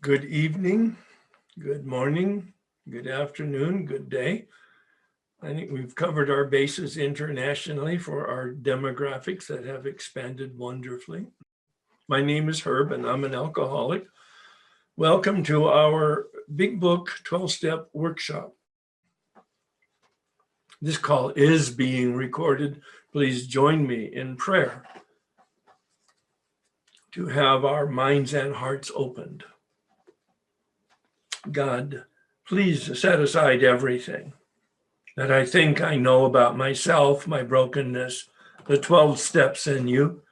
Good evening, good morning, good afternoon, good day. I think we've covered our bases internationally for our demographics that have expanded wonderfully. My name is Herb and I'm an alcoholic. Welcome to our Big Book 12-Step Workshop. This call is being recorded. Please join me in prayer to have our minds and hearts opened. God, please set aside everything that I think I know about myself, my brokenness, the 12 steps in you,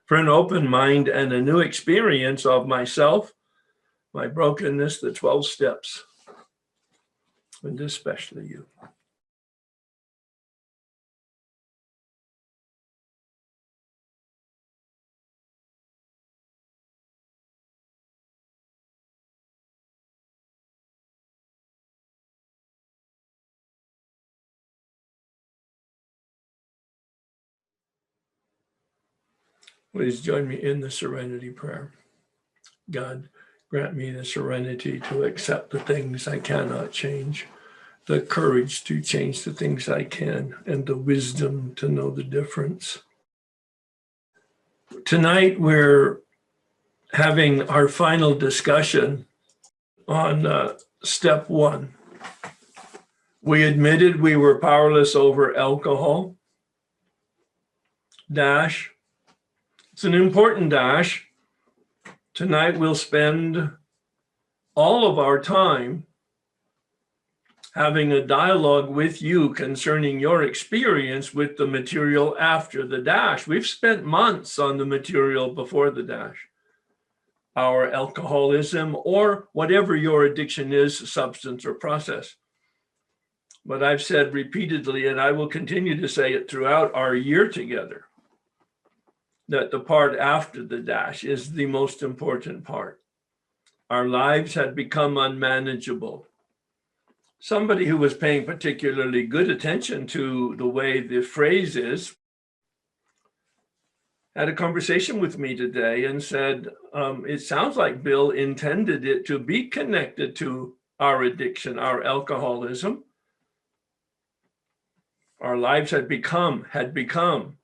for an open mind and a new experience of myself, my brokenness, the 12 steps, and especially you. Please join me in the Serenity Prayer. God, grant me the serenity to accept the things I cannot change, the courage to change the things I can, and the wisdom to know the difference. Tonight, we're having our final discussion on step 1. We admitted we were powerless over alcohol. Dash. It's an important dash. Tonight we'll spend all of our time having a dialogue with you concerning your experience with the material after the dash. We've spent months on the material before the dash. Our alcoholism or whatever your addiction is, substance or process. But I've said repeatedly, and I will continue to say it throughout our year together, that the part after the dash is the most important part. Our lives had become unmanageable. Somebody who was paying particularly good attention to the way the phrase is had a conversation with me today and said, it sounds like Bill intended it to be connected to our addiction, our alcoholism. Our lives had become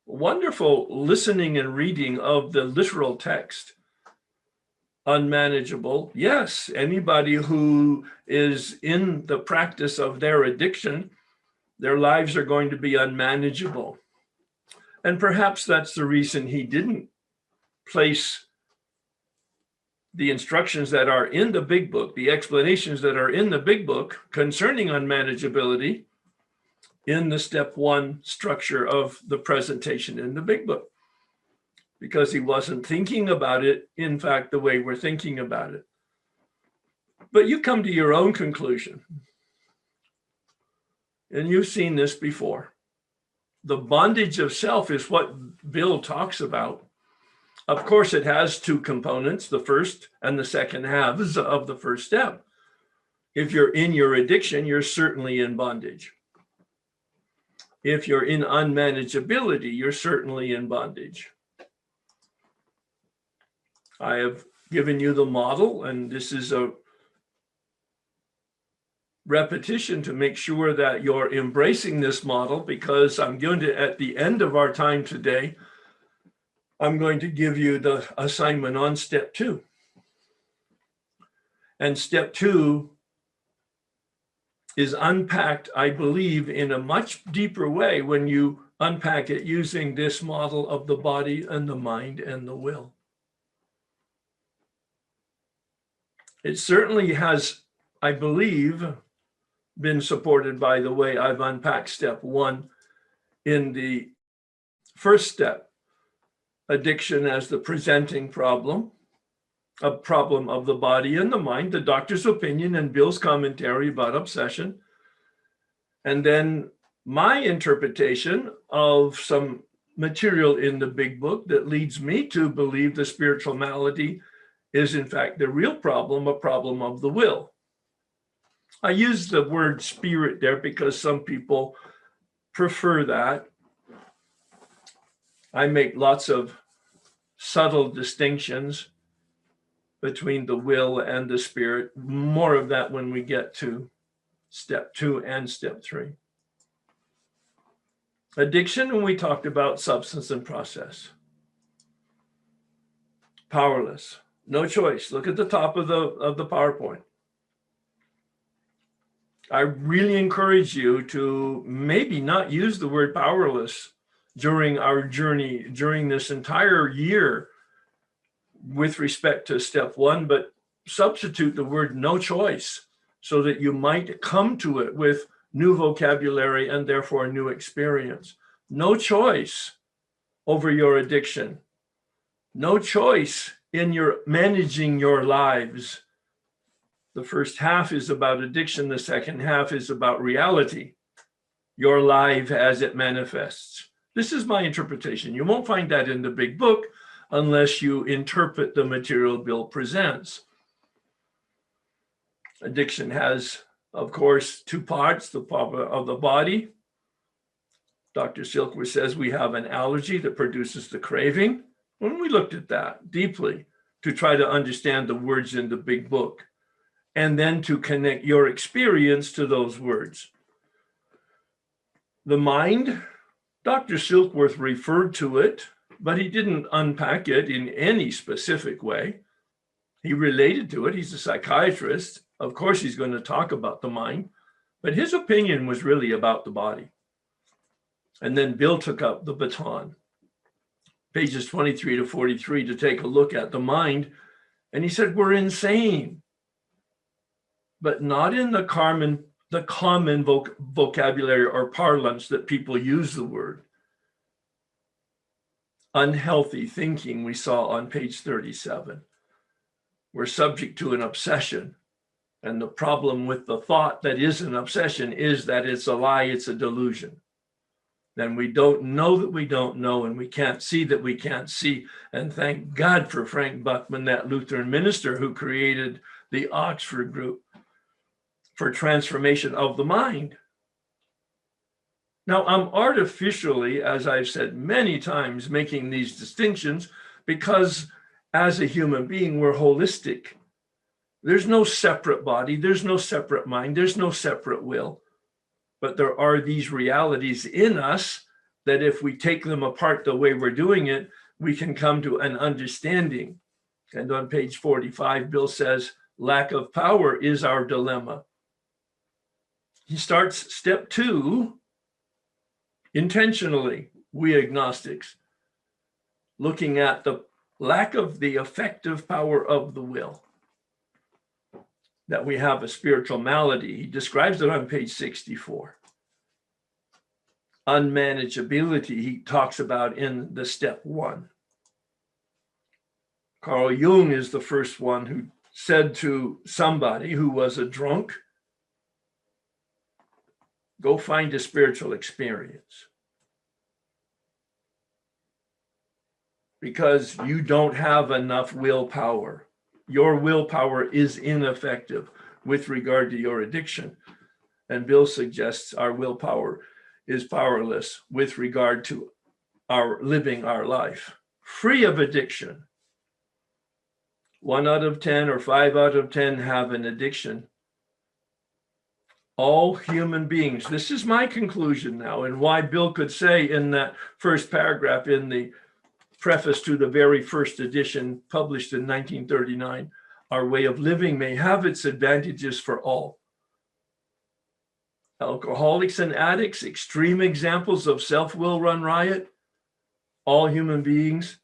wonderful listening and reading of the literal text. Unmanageable. Yes, anybody who is in the practice of their addiction, their lives are going to be unmanageable. And perhaps that's the reason he didn't place the instructions that are in the big book, the explanations that are in the big book concerning unmanageability in the step 1 structure of the presentation in the big book, because he wasn't thinking about it, in fact, the way we're thinking about it. But you come to your own conclusion. And you've seen this before. The bondage of self is what Bill talks about. Of course, it has 2 components, the first and the second halves of the first step. If you're in your addiction, you're certainly in bondage. If you're in unmanageability, you're certainly in bondage. I have given you the model, and this is a repetition to make sure that you're embracing this model, because I'm going to, at the end of our time today, I'm going to give you the assignment on step 2. And step 2 is unpacked, I believe, in a much deeper way when you unpack it using this model of the body and the mind and the will. It certainly has, I believe, been supported by the way I've unpacked step 1 in the first step, addiction as the presenting problem, a problem of the body and the mind, the doctor's opinion and Bill's commentary about obsession, and then my interpretation of some material in the big book that leads me to believe the spiritual malady is in fact the real problem, a problem of the will. I use the word spirit there because some people prefer that. I make lots of subtle distinctions. between the will and the spirit. More of that when we get to step 2 and step 3. Addiction, and we talked about substance and process. Powerless, no choice. Look at the top of the PowerPoint. I really encourage you to maybe not use the word powerless during our journey, during this entire year with respect to step 1, but substitute the word no choice so that you might come to it with new vocabulary and therefore new experience. No choice over your addiction. No choice in your managing your lives. The first half is about addiction. The second half is about reality, your life as it manifests. This is my interpretation. You won't find that in the big book unless you interpret the material Bill presents. Addiction has, of course, 2 parts, the part of the body. Dr. Silkworth says we have an allergy that produces the craving. When we looked at that deeply to try to understand the words in the big book, and then to connect your experience to those words. The mind, Dr. Silkworth referred to it, but he didn't unpack it in any specific way. He related to it. He's a psychiatrist. Of course, he's going to talk about the mind, but his opinion was really about the body. And then Bill took up the baton, pages 23 to 43, to take a look at the mind. And he said, we're insane, but not in the common vocabulary or parlance that people use the word. Unhealthy thinking we saw on page 37. We're subject to an obsession. And the problem with the thought that is an obsession is that it's a lie, it's a delusion. Then we don't know that we don't know, and we can't see that we can't see. And thank God for Frank Buckman, that Lutheran minister who created the Oxford group for transformation of the mind. Now, I'm artificially, as I've said many times, making these distinctions because as a human being, we're holistic. There's no separate body, there's no separate mind, there's no separate will. But there are these realities in us that if we take them apart the way we're doing it, we can come to an understanding. And on page 45, Bill says, lack of power is our dilemma. He starts step 2, intentionally, we agnostics, looking at the lack of the effective power of the will. That we have a spiritual malady. He describes it on page 64. Unmanageability, he talks about in the step 1. Carl Jung is the first one who said to somebody who was a drunk, go find a spiritual experience. Because you don't have enough willpower. Your willpower is ineffective with regard to your addiction. And Bill suggests our willpower is powerless with regard to our living our life, free of addiction. 1 out of 10 or 5 out of 10 have an addiction. All human beings, this is my conclusion now, and why Bill could say in that first paragraph in the preface to the very first edition published in 1939, our way of living may have its advantages for all. Alcoholics and addicts, extreme examples of self-will run riot. All human beings,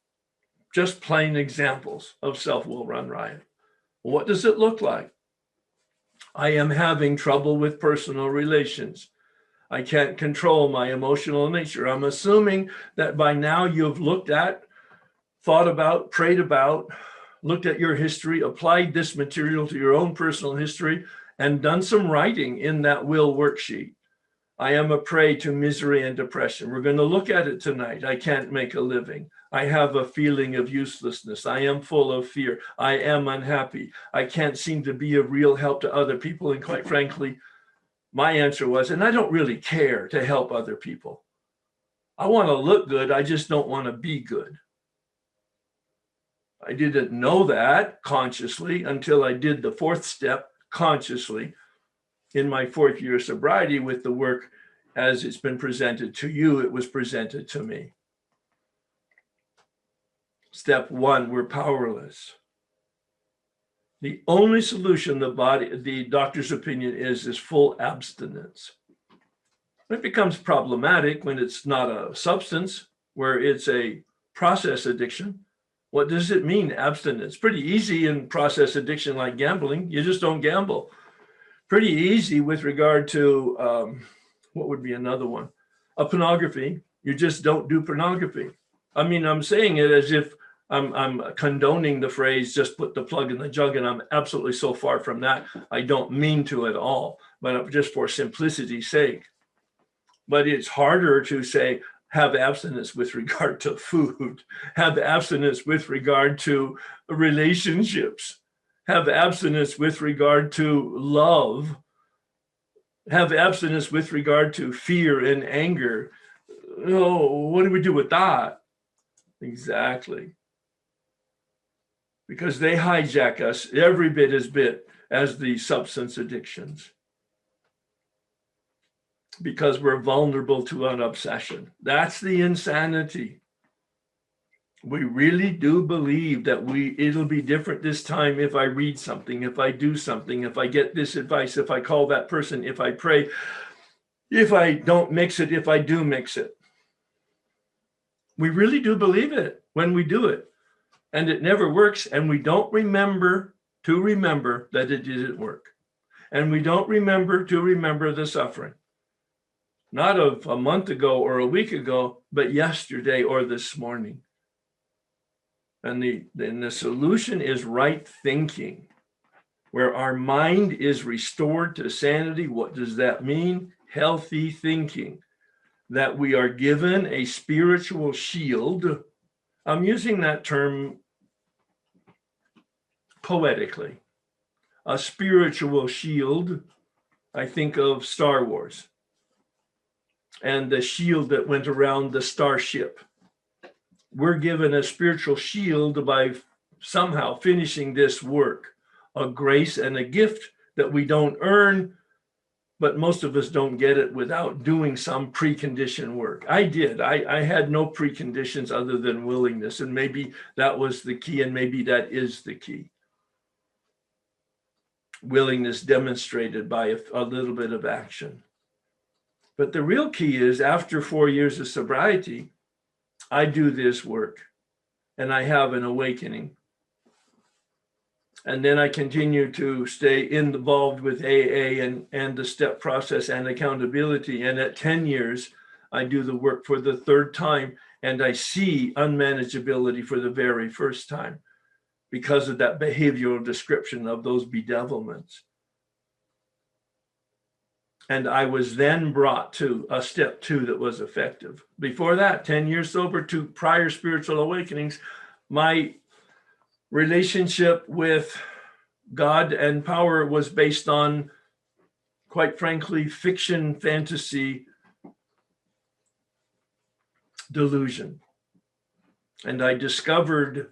just plain examples of self-will run riot. What does it look like? I am having trouble with personal relations. I can't control my emotional nature. I'm assuming that by now you've looked at, thought about, prayed about, looked at your history, applied this material to your own personal history, and done some writing in that will worksheet. I am a prey to misery and depression. We're going to look at it tonight. I can't make a living. I have a feeling of uselessness. I am full of fear. I am unhappy. I can't seem to be of real help to other people. And quite frankly, my answer was, and I don't really care to help other people. I want to look good. I just don't want to be good. I didn't know that consciously until I did the fourth step consciously in my fourth year of sobriety with the work as it's been presented to you, it was presented to me. Step one, we're powerless. The only solution the doctor's opinion is full abstinence. It becomes problematic when it's not a substance, where it's a process addiction. What does it mean, abstinence? Pretty easy in process addiction like gambling. You just don't gamble. Pretty easy with regard to, what would be another one? Pornography. You just don't do pornography. I mean, I'm saying it as if I'm condoning the phrase, just put the plug in the jug, and I'm absolutely so far from that. I don't mean to at all, but just for simplicity's sake. But it's harder to say, have abstinence with regard to food, have abstinence with regard to relationships, have abstinence with regard to love, have abstinence with regard to fear and anger. Oh, what do we do with that? Exactly. Because they hijack us every bit as the substance addictions. Because we're vulnerable to an obsession. That's the insanity. We really do believe that it'll be different this time if I read something, if I do something, if I get this advice, if I call that person, if I pray, if I don't mix it, if I do mix it. We really do believe it when we do it. And it never works, and we don't remember that it didn't work. And we don't remember the suffering. Not of a month ago or a week ago, but yesterday or this morning. And the solution is right thinking, where our mind is restored to sanity. What does that mean? Healthy thinking. That we are given a spiritual shield. I'm using that term poetically. A spiritual shield. I think of Star Wars and the shield that went around the starship. We're given a spiritual shield by somehow finishing this work, a grace and a gift that we don't earn, but most of us don't get it without doing some preconditioned work. I did. I had no preconditions other than willingness, and maybe that was the key, and maybe that is the key. Willingness demonstrated by a little bit of action. But the real key is, after 4 years of sobriety, I do this work and I have an awakening. And then I continue to stay involved with AA and the step process and accountability. And at 10 years, I do the work for the third time, and I see unmanageability for the very first time because of that behavioral description of those bedevilments. And I was then brought to a step 2 that was effective. Before that, 10 years sober, 2 prior spiritual awakenings, my relationship with God and power was based on, quite frankly, fiction, fantasy, delusion. And I discovered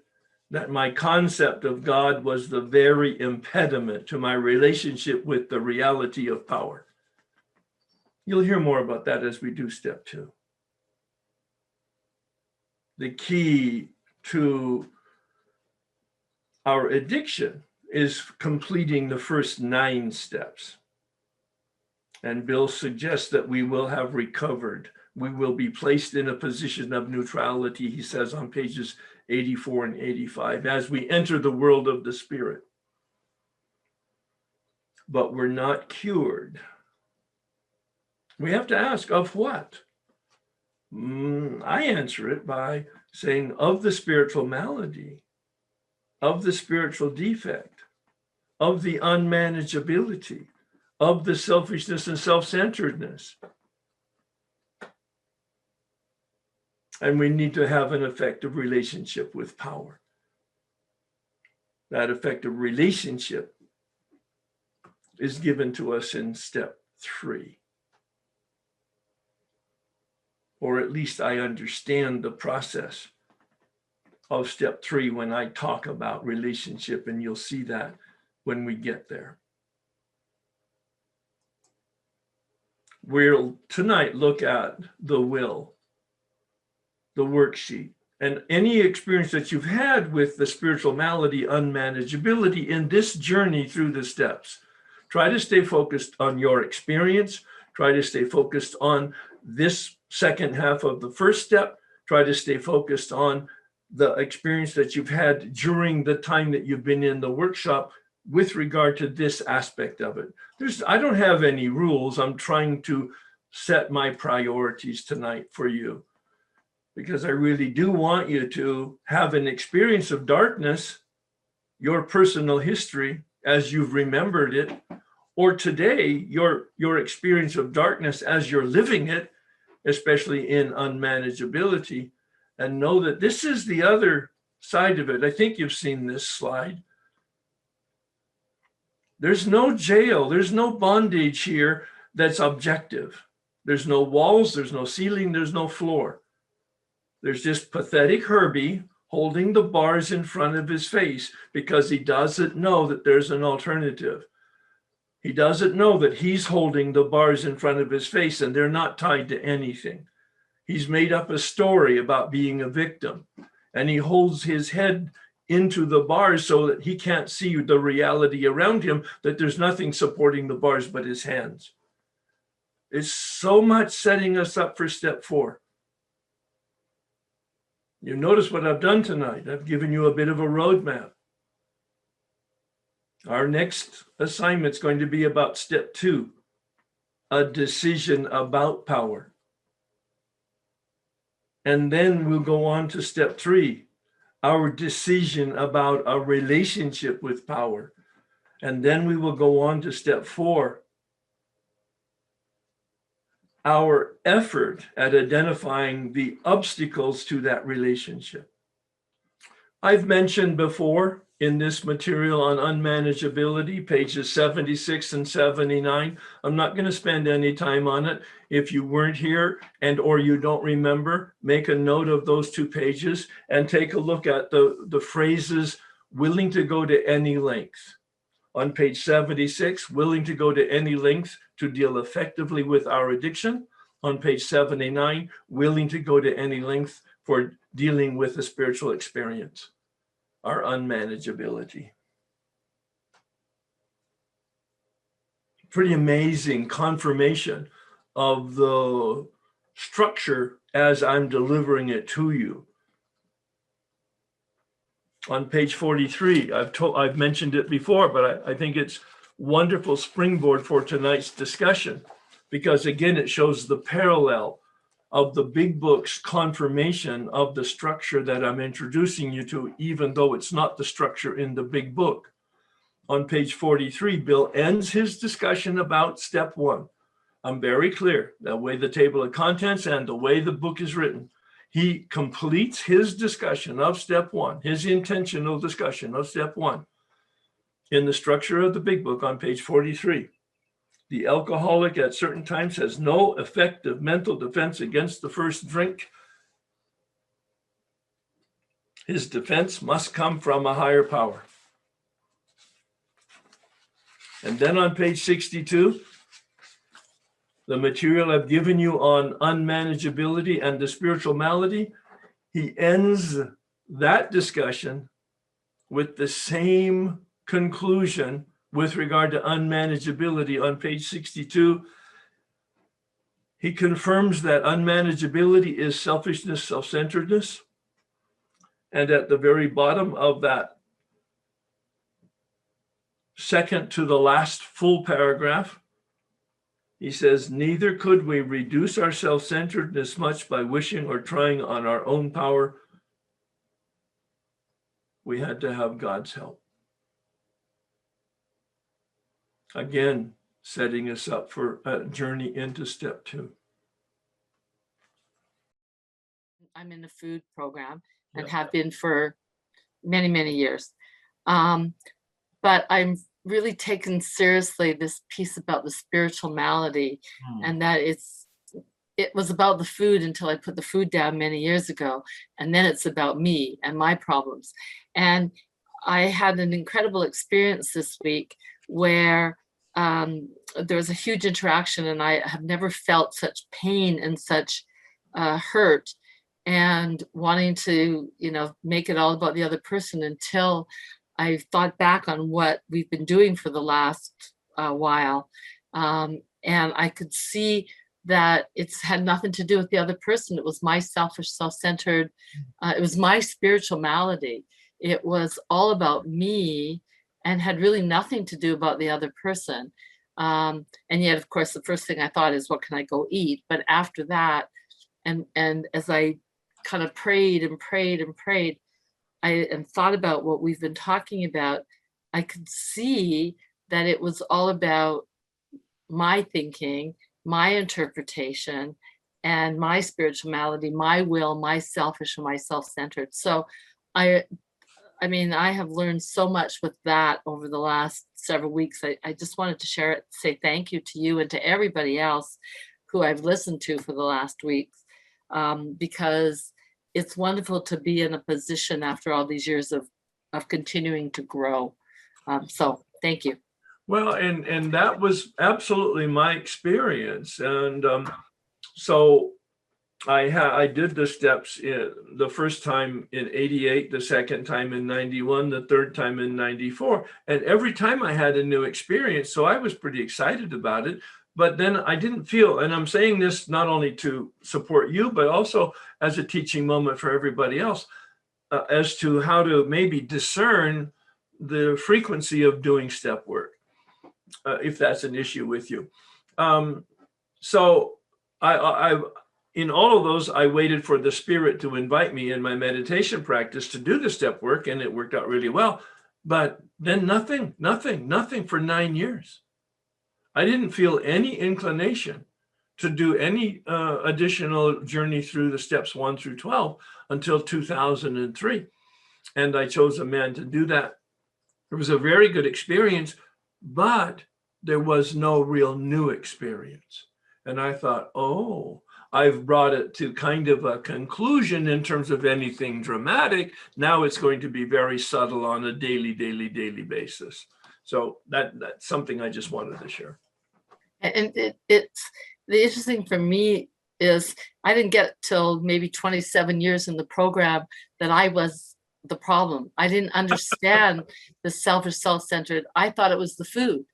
that my concept of God was the very impediment to my relationship with the reality of power. You'll hear more about that as we do step 2. The key to our addiction is completing the first 9 steps. And Bill suggests that we will have recovered. We will be placed in a position of neutrality, he says on pages 84 and 85, as we enter the world of the spirit. But we're not cured. We have to ask, of what? I answer it by saying, of the spiritual malady, of the spiritual defect, of the unmanageability, of the selfishness and self-centeredness. And we need to have an effective relationship with power. That effective relationship is given to us in step 3. Or at least I understand the process of step 3 when I talk about relationship, and you'll see that when we get there. We'll tonight look at the will, the worksheet, and any experience that you've had with the spiritual malady, unmanageability in this journey through the steps. Try to stay focused on your experience. Try to stay focused on this second half of the first step. Try to stay focused on the experience that you've had during the time that you've been in the workshop with regard to this aspect of it. I don't have any rules. I'm trying to set my priorities tonight for you, because I really do want you to have an experience of darkness, your personal history as you've remembered it, or today, your experience of darkness as you're living it, especially in unmanageability, and know that this is the other side of it. I think you've seen this slide. There's no jail, there's no bondage here that's objective. There's no walls, there's no ceiling, there's no floor. There's just pathetic Herbie holding the bars in front of his face because he doesn't know that there's an alternative. He doesn't know that he's holding the bars in front of his face and they're not tied to anything. He's made up a story about being a victim, and he holds his head into the bars so that he can't see the reality around him, that there's nothing supporting the bars but his hands. It's so much setting us up for step 4. You notice what I've done tonight. I've given you a bit of a roadmap. Our next assignment is going to be about step 2, a decision about power. And then we'll go on to step 3, our decision about a relationship with power. And then we will go on to step 4, our effort at identifying the obstacles to that relationship. I've mentioned before in this material on unmanageability, pages 76 and 79. I'm not going to spend any time on it. If you weren't here and or you don't remember, make a note of those 2 pages and take a look at the phrases willing to go to any length. On page 76, willing to go to any length to deal effectively with our addiction. On page 79, willing to go to any length for dealing with a spiritual experience, our unmanageability. Pretty amazing confirmation of the structure as I'm delivering it to you. On page 43, I've mentioned it before, but I think it's wonderful springboard for tonight's discussion, because again, it shows the parallel of the big book's confirmation of the structure that I'm introducing you to, even though it's not the structure in the big book. On page 43, Bill ends his discussion about step 1. I'm very clear, the way the table of contents and the way the book is written. He completes his discussion of step 1, his intentional discussion of step 1 in the structure of the big book on page 43. The alcoholic at certain times has no effective mental defense against the first drink. His defense must come from a higher power. And then on page 62, the material I've given you on unmanageability and the spiritual malady, he ends that discussion with the same conclusion with regard to unmanageability on page 62. He confirms that unmanageability is selfishness, self-centeredness. And at the very bottom of that second to the last full paragraph, he says, neither could we reduce our self-centeredness much by wishing or trying on our own power. We had to have God's help. Again, setting us up for a journey into step 2. I'm in the food program and have been for many, many years. But I'm really taken seriously this piece about the spiritual malady and that it's it was about the food until I put the food down many years ago. And then it's about me and my problems. And I had an incredible experience this week where there was a huge interaction, and I have never felt such pain and such hurt and wanting to, make it all about the other person until I thought back on what we've been doing for the last while. And I could see that it's had nothing to do with the other person. It was my selfish, self-centered, it was my spiritual malady. It was all about me and had really nothing to do about the other person. And yet, of course, the first thing I thought is, what can I go eat? But after that, and as I kind of prayed and prayed and prayed, and thought about what we've been talking about, I could see that it was all about my thinking, my interpretation, and my spiritual malady, my will, my selfish and my self-centered. So I mean, I have learned so much with that over the last several weeks. I just wanted to share it, say thank you to you and to everybody else who I've listened to for the last weeks, because it's wonderful to be in a position after all these years of continuing to grow. So thank you. Well, and that was absolutely my experience. And so I did the steps the first time in 88, the second time in 91, the third time in 94. And every time I had a new experience. So I was pretty excited about it. But then I didn't feel, and I'm saying this not only to support you, but also as a teaching moment for everybody else, as to how to maybe discern the frequency of doing step work, if that's an issue with you. So I in all of those, I waited for the Spirit to invite me in my meditation practice to do the step work, and it worked out really well. But then nothing for 9 years. I didn't feel any inclination to do any additional journey through the steps 1 through 12 until 2003. And I chose a man to do that. It was a very good experience, but there was no real new experience. And I thought, oh, I've brought it to kind of a conclusion in terms of anything dramatic. Now it's going to be very subtle on a daily basis. So that's something I just wanted to share. And it's the interesting for me is I didn't get till maybe 27 years in the program that I was the problem. I didn't understand the selfish, self-centered. I thought it was the food.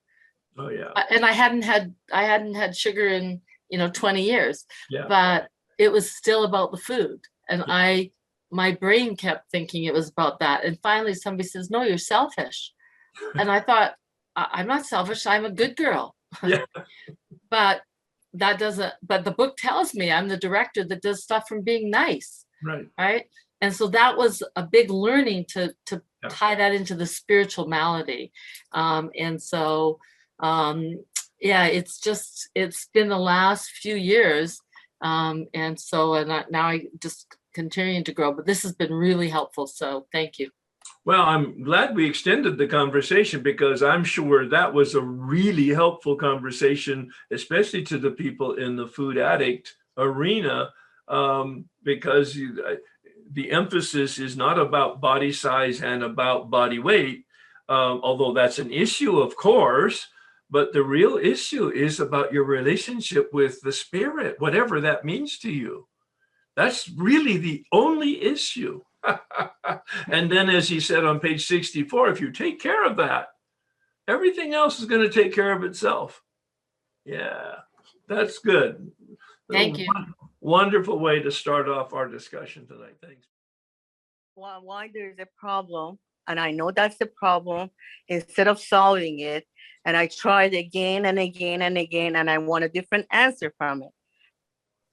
Oh yeah. And I hadn't had sugar in 20 years. Yeah. But it was still about the food. And my brain kept thinking it was about that. And finally somebody says, no, you're selfish. And I thought, I'm not selfish, I'm a good girl. Yeah. But the book tells me I'm the director that does stuff from being nice. Right. And so that was a big learning to tie that into the spiritual malady. And so, it's been the last few years. Now I just continuing to grow, but this has been really helpful. So thank you. Well, I'm glad we extended the conversation, because I'm sure that was a really helpful conversation, especially to the people in the food addict arena, because the emphasis is not about body size and about body weight, although that's an issue, of course, but the real issue is about your relationship with the Spirit, whatever that means to you. That's really the only issue. And then, as he said on page 64, if you take care of that, everything else is going to take care of itself. Yeah, that's good. Thank you. Wonderful way to start off our discussion tonight. Thanks. Why there's a problem, and I know that's the problem, instead of solving it, and I tried again and again and again, and I want a different answer from it.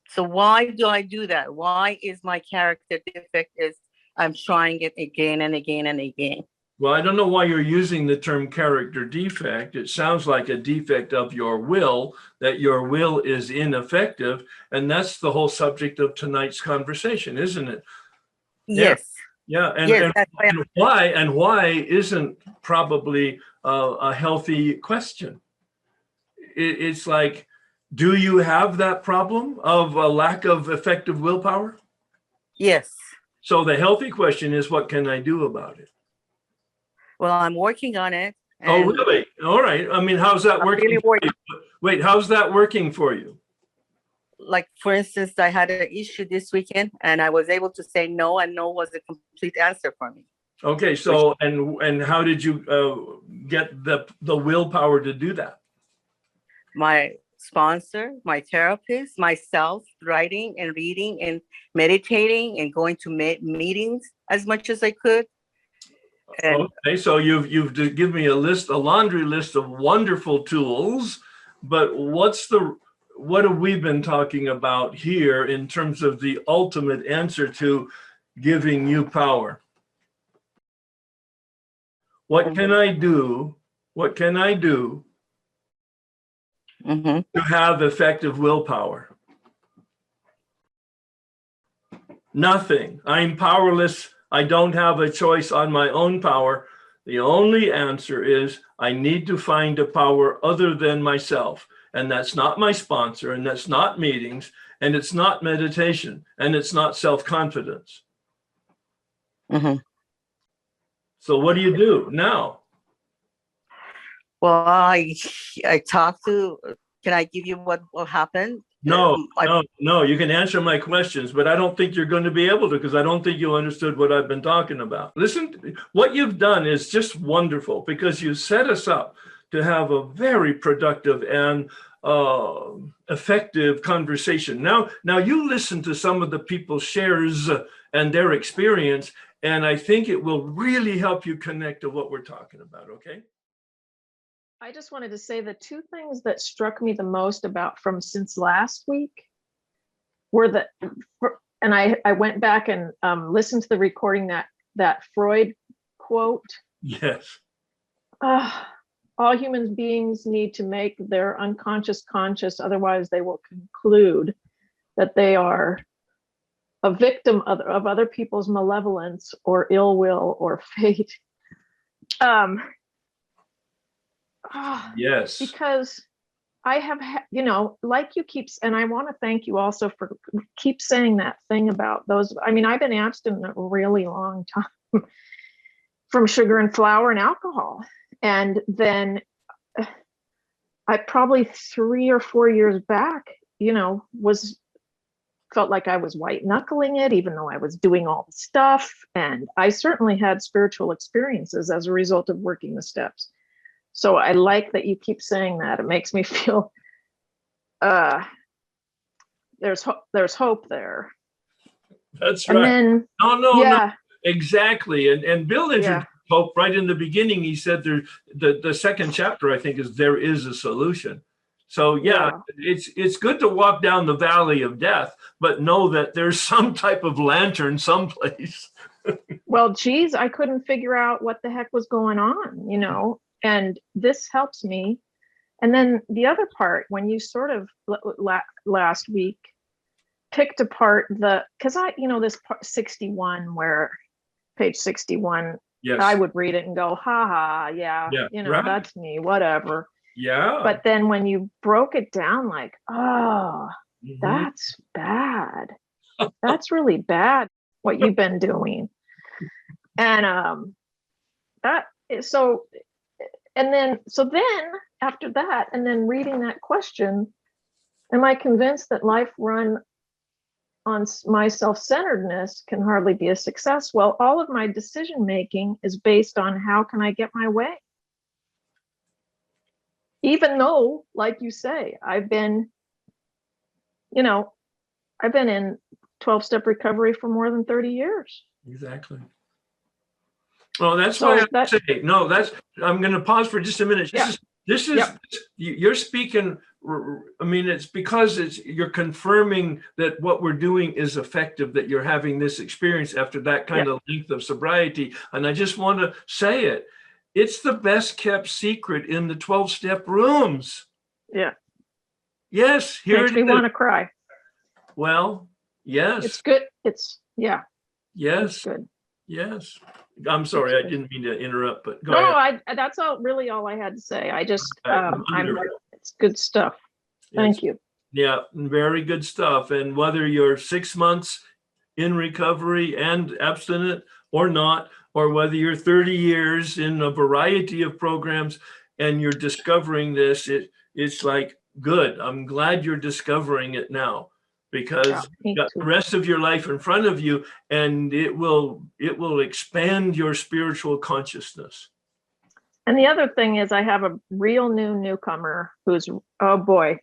So why do I do that? Why is my character defect is I'm trying it again and again and again? Well, I don't know why you're using the term character defect. It sounds like a defect of your will, that your will is ineffective. And that's the whole subject of tonight's conversation, isn't it? Yes. Yeah. Yes, and why isn't probably a healthy question. It's like, Do you have that problem of a lack of effective willpower? Yes. So the healthy question is, what can I do about it? Well, I'm working on it. Oh, And really? All right. I mean, how's that I'm working really for working. you? Wait, how's that working for you? Like, for instance, I had an issue this weekend and I was able to say no, and no was the complete answer for me. Okay, so and how did you get the willpower to do that? My sponsor, my therapist, myself, writing and reading and meditating and going to meetings as much as I could. And Okay, so you've given me a laundry list of wonderful tools, but what have we been talking about here in terms of the ultimate answer to giving you power? What can I do? What can I do mm-hmm. to have effective willpower? Nothing. I'm powerless. I don't have a choice on my own power. The only answer is I need to find a power other than myself. And that's not my sponsor, and that's not meetings, and it's not meditation, and it's not self-confidence. Mm-hmm. So what do you do now? Well, I talked to, can I give you what happened? No, you can answer my questions, but I don't think you're going to be able to, because I don't think you understood what I've been talking about. Listen, what you've done is just wonderful, because you set us up to have a very productive and effective conversation. Now you listen to some of the people's shares and their experience, and I think it will really help you connect to what we're talking about, okay? I just wanted to say the two things that struck me the most about from since last week were and I went back and listened to the recording, that Freud quote. Yes. All human beings need to make their unconscious conscious, otherwise they will conclude that they are a victim of other people's malevolence or ill will or fate. Yes. Because I have, like you and I want to thank you also for keep saying that thing about those. I mean, I've been abstinent a really long time from sugar and flour and alcohol. And then I probably 3 or 4 years back, felt like I was white knuckling it, even though I was doing all the stuff. And I certainly had spiritual experiences as a result of working the steps. So I like that you keep saying that. It makes me feel there's hope there. That's and right. Then, no, exactly. And Bill introduced hope right in the beginning. He said the second chapter, I think, is there is a solution. So it's good to walk down the valley of death, but know that there's some type of lantern someplace. Well, geez, I couldn't figure out what the heck was going on, and this helps me. And then the other part, when you sort of last week picked apart because this part 61, where page 61, yes, I would read it and go, ha, that's me, whatever. Yeah. But then when you broke it down, like, that's bad. That's really bad what you've been doing. And so then after that, and then reading that question, am I convinced that life run on my self-centeredness can hardly be a success? Well, all of my decision making is based on how can I get my way? Even though, like you say, I've been in 12-step recovery for more than 30 years. Exactly. Well, that's why I say, I'm going to pause for just a minute. You're speaking, I mean, it's because you're confirming that what we're doing is effective, that you're having this experience after that kind of length of sobriety. And I just want to say it. It's the best kept secret in the 12-step rooms. Yeah. Yes. Here makes me want to cry. Well, yes. It's good. Yes. It's good. Yes. I'm sorry, I didn't mean to interrupt, but go ahead. That's really all I had to say. I just, it's good stuff. Thank you. Yeah, very good stuff. And whether you're 6 months in recovery and abstinent or not, or whether you're 30 years in a variety of programs and you're discovering this, it's like, good. I'm glad you're discovering it now, because Me you've got too. the rest of your life in front of you, and it will expand your spiritual consciousness. And the other thing is, I have a real newcomer who's, oh boy,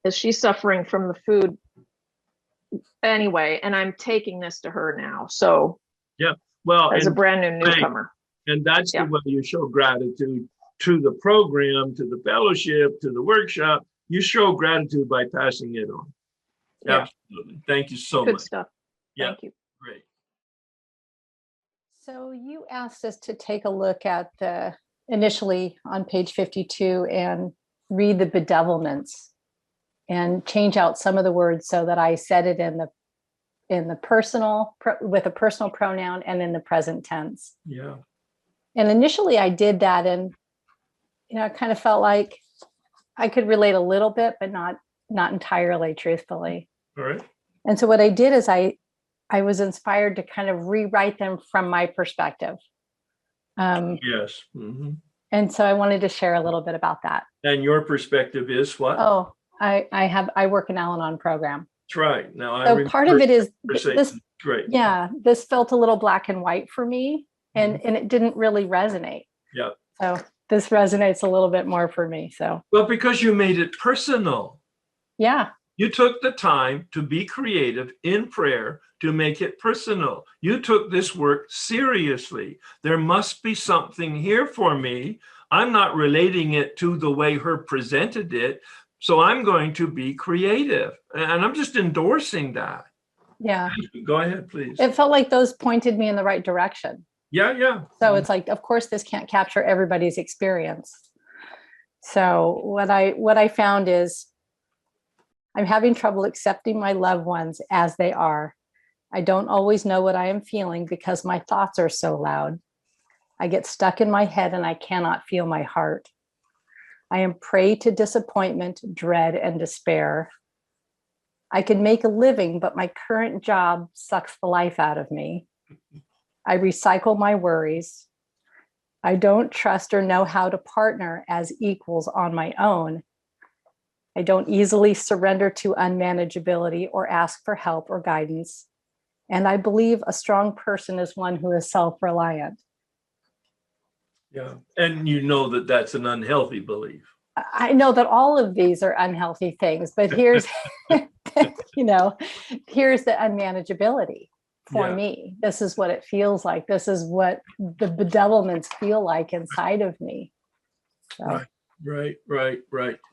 is she suffering from the food anyway, and I'm taking this to her now. So Yeah, well, as a and brand new newcomer. And that's Yeah. the way you show gratitude to the program, to the fellowship, to the workshop. You show gratitude by passing it on. Yeah. Absolutely. Thank you so Good much. stuff. Yeah. Thank you. Great. So you asked us to take a look at the initially on page 52 and read the bedevilments and change out some of the words so that I said it in the personal with a personal pronoun and in the present tense. Yeah. And initially I did that, and I kind of felt like I could relate a little bit, but not entirely, truthfully. All right. And so what I did is I was inspired to kind of rewrite them from my perspective. Yes. Mm-hmm. And so I wanted to share a little bit about that. And your perspective is what? Oh, I work in Al-Anon program. That's right. Now I So remember part of it is conversation. this. Great. Yeah, this felt a little black and white for me, and it didn't really resonate. Yeah. So this resonates a little bit more for me. So Well, because you made it personal. yeah, You took the time to be creative in prayer to make it personal. You took this work seriously. There must be something here for me. I'm not relating it to the way her presented it, so I'm going to be creative. And I'm just endorsing that. yeah. Go ahead, please. It felt like those pointed me in the right direction. Yeah, yeah. So it's like, of course, this can't capture everybody's experience. So what I found is I'm having trouble accepting my loved ones as they are. I don't always know what I am feeling because my thoughts are so loud. I get stuck in my head and I cannot feel my heart. I am prey to disappointment, dread, and despair. I can make a living, but my current job sucks the life out of me. I recycle my worries. I don't trust or know how to partner as equals on my own. I don't easily surrender to unmanageability or ask for help or guidance. And I believe a strong person is one who is self-reliant. Yeah. And you know that that's an unhealthy belief. I know that all of these are unhealthy things, but here's, here's the unmanageability for me. This is what it feels like. This is what the bedevilments feel like inside of me. So. Right.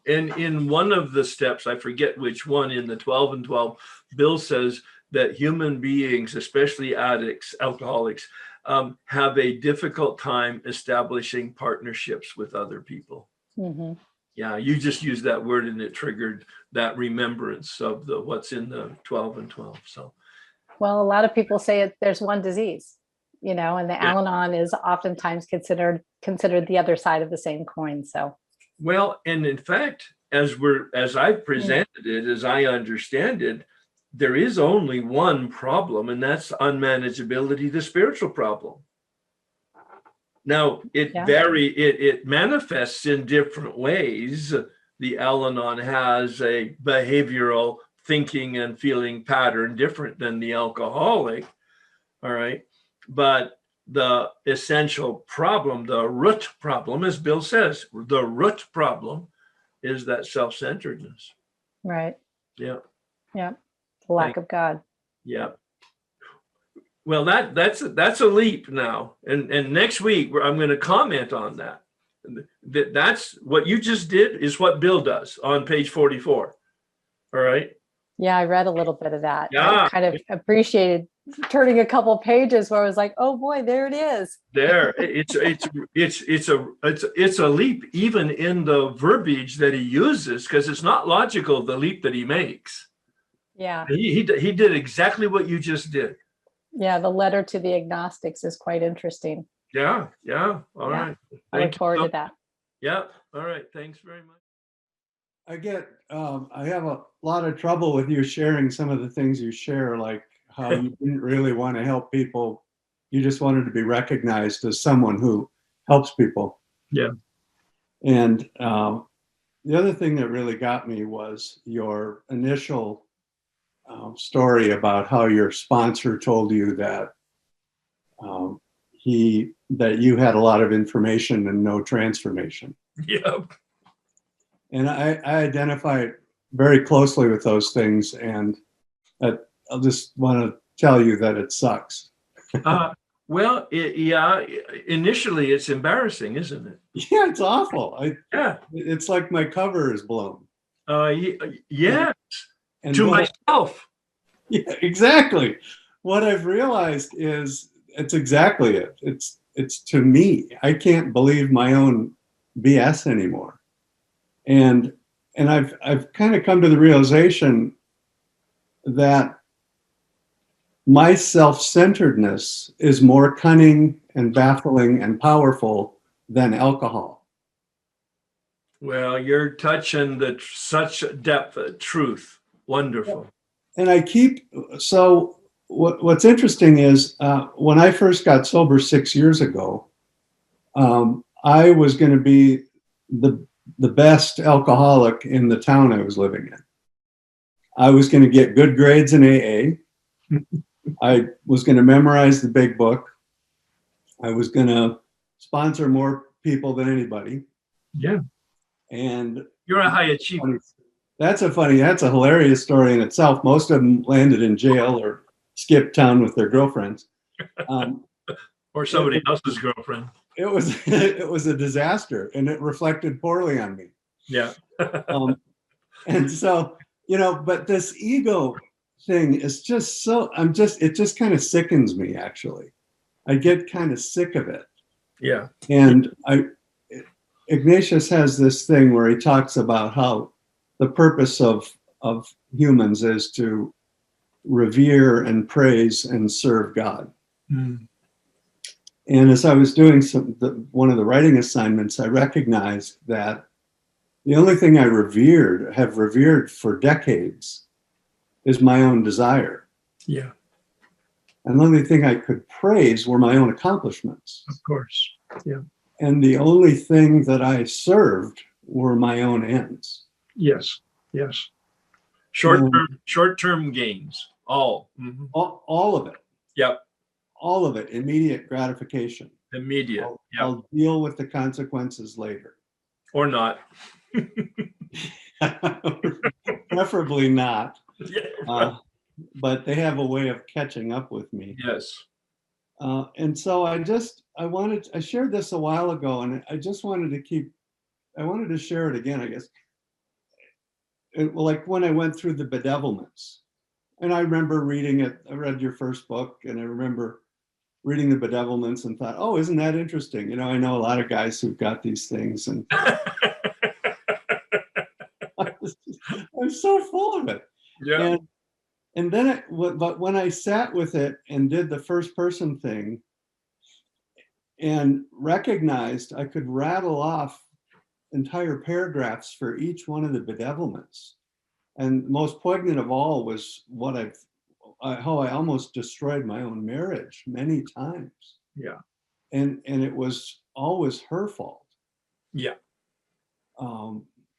And in one of the steps, I forget which one, in the 12 and 12, Bill says that human beings, especially addicts, alcoholics, have a difficult time establishing partnerships with other people. Mm-hmm. Yeah, you just used that word and it triggered that remembrance of what's in the 12 and 12. So, well, a lot of people say there's one disease, and the Al-Anon is oftentimes considered the other side of the same coin. So, well, and in fact, as I presented it, as I understand it, there is only one problem, and that's unmanageability, the spiritual problem. Now, it manifests in different ways. The Al-Anon has a behavioral thinking and feeling pattern different than the alcoholic, all right? But the essential problem, the root problem, as Bill says, the root problem is that self-centeredness. Right. Yeah. Yeah. Lack of God. Yeah. Well, that's a leap now. And next week I'm going to comment on that. That's what you just did is what Bill does on page 44. All right. Yeah, I read a little bit of that. Yeah. I kind of appreciated turning a couple pages where I was like, oh boy, there it is. There. It's a leap even in the verbiage that he uses, because it's not logical, the leap that he makes. Yeah. He did exactly what you just did. Yeah, the letter to the agnostics is quite interesting. Yeah. All right. I look forward to that. Yeah. All right. Thanks very much. I have a lot of trouble with you sharing some of the things you share, like how you didn't really want to help people. You just wanted to be recognized as someone who helps people. Yeah. And the other thing that really got me was your initial story about how your sponsor told you that that you had a lot of information and no transformation. Yeah. And I identify very closely with those things, and I'll just want to tell you that it sucks. Well, yeah, initially it's embarrassing, isn't it? Yeah, it's awful. Yeah. It's like my cover is blown. Yeah. And To myself. Yeah, exactly. What I've realized is it's exactly it. It's to me. I can't believe my own BS anymore. And I've kind of come to the realization that my self-centeredness is more cunning and baffling and powerful than alcohol. Well, you're touching such depth of truth. Wonderful. And what's interesting is when I first got sober 6 years ago, I was going to be the best alcoholic in the town I was living in. I was going to get good grades in AA. I was going to memorize the big book. I was going to sponsor more people than anybody. Yeah. And you're a high achiever. That's a hilarious story in itself. Most of them landed in jail or skipped town with their girlfriends. Or somebody else's girlfriend. It was a disaster, and it reflected poorly on me. Yeah. And so, but this ego thing is just so, it just kind of sickens me, actually. I get kind of sick of it. Yeah. And Ignatius has this thing where he talks about how the purpose of humans is to revere and praise and serve God. Mm. And as I was doing one of the writing assignments, I recognized that the only thing I have revered for decades, is my own desire. Yeah. And the only thing I could praise were my own accomplishments. Of course. Yeah. And the only thing that I served were my own ends. Yes. Yes. Short-term gains. All. Mm-hmm. All of it. Yep. All of it. Immediate gratification. Immediate. I'll deal with the consequences later. Or not. Preferably not. Yeah, right. But they have a way of catching up with me. Yes. And so I shared this a while ago, and I just wanted to share it again, I guess. Like when I went through the bedevilments, and I remember reading it. I read your first book, and I remember reading the bedevilments and thought, oh, isn't that interesting? I know a lot of guys who've got these things, and I'm so full of it. Yeah. And then, but when I sat with it and did the first person thing and recognized I could rattle off entire paragraphs for each one of the bedevilments. And most poignant of all was how I almost destroyed my own marriage many times. Yeah. And it was always her fault. Yeah.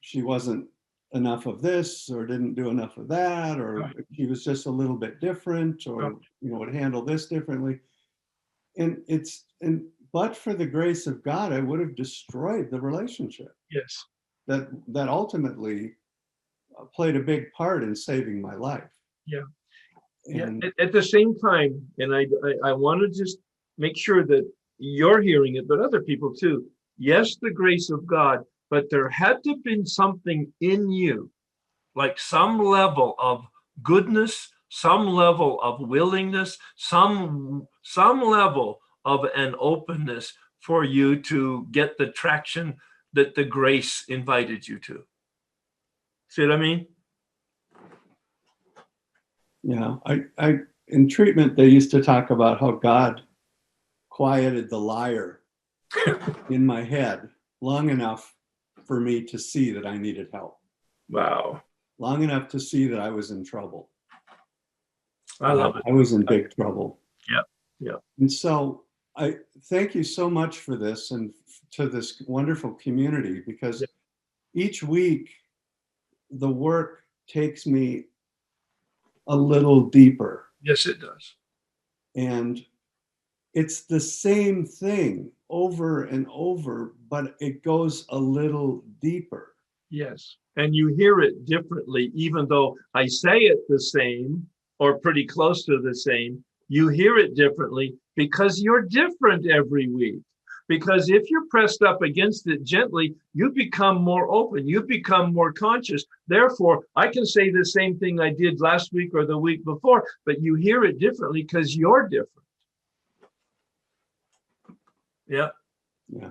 She wasn't enough of this, or didn't do enough of that, or Right. He was just a little bit different, or Right. Would handle this differently. But for the grace of God, I would have destroyed the relationship. Yes. That ultimately played a big part in saving my life. Yeah. And yeah. At the same time, and I want to just make sure that you're hearing it, but other people too. Yes, the grace of God, but there had to have been something in you, like some level of goodness, some level of willingness, some level of an openness for you to get the traction that the grace invited you to. See what I mean? yeah, I in treatment, they used to talk about how God quieted the liar in my head long enough for me to see that I needed help. Wow. long enough to see that I was in trouble. I love it. I was in big trouble. Yeah. Yeah. And so I thank you so much for this and to this wonderful community, because each week the work takes me a little deeper. Yes, it does. And it's the same thing over and over, but it goes a little deeper. Yes. And you hear it differently, even though I say it the same or pretty close to the same, you hear it differently because you're different every week. Because if you're pressed up against it gently, you become more open, you become more conscious. Therefore, I can say the same thing I did last week or the week before, but you hear it differently because you're different. Yeah. Yeah.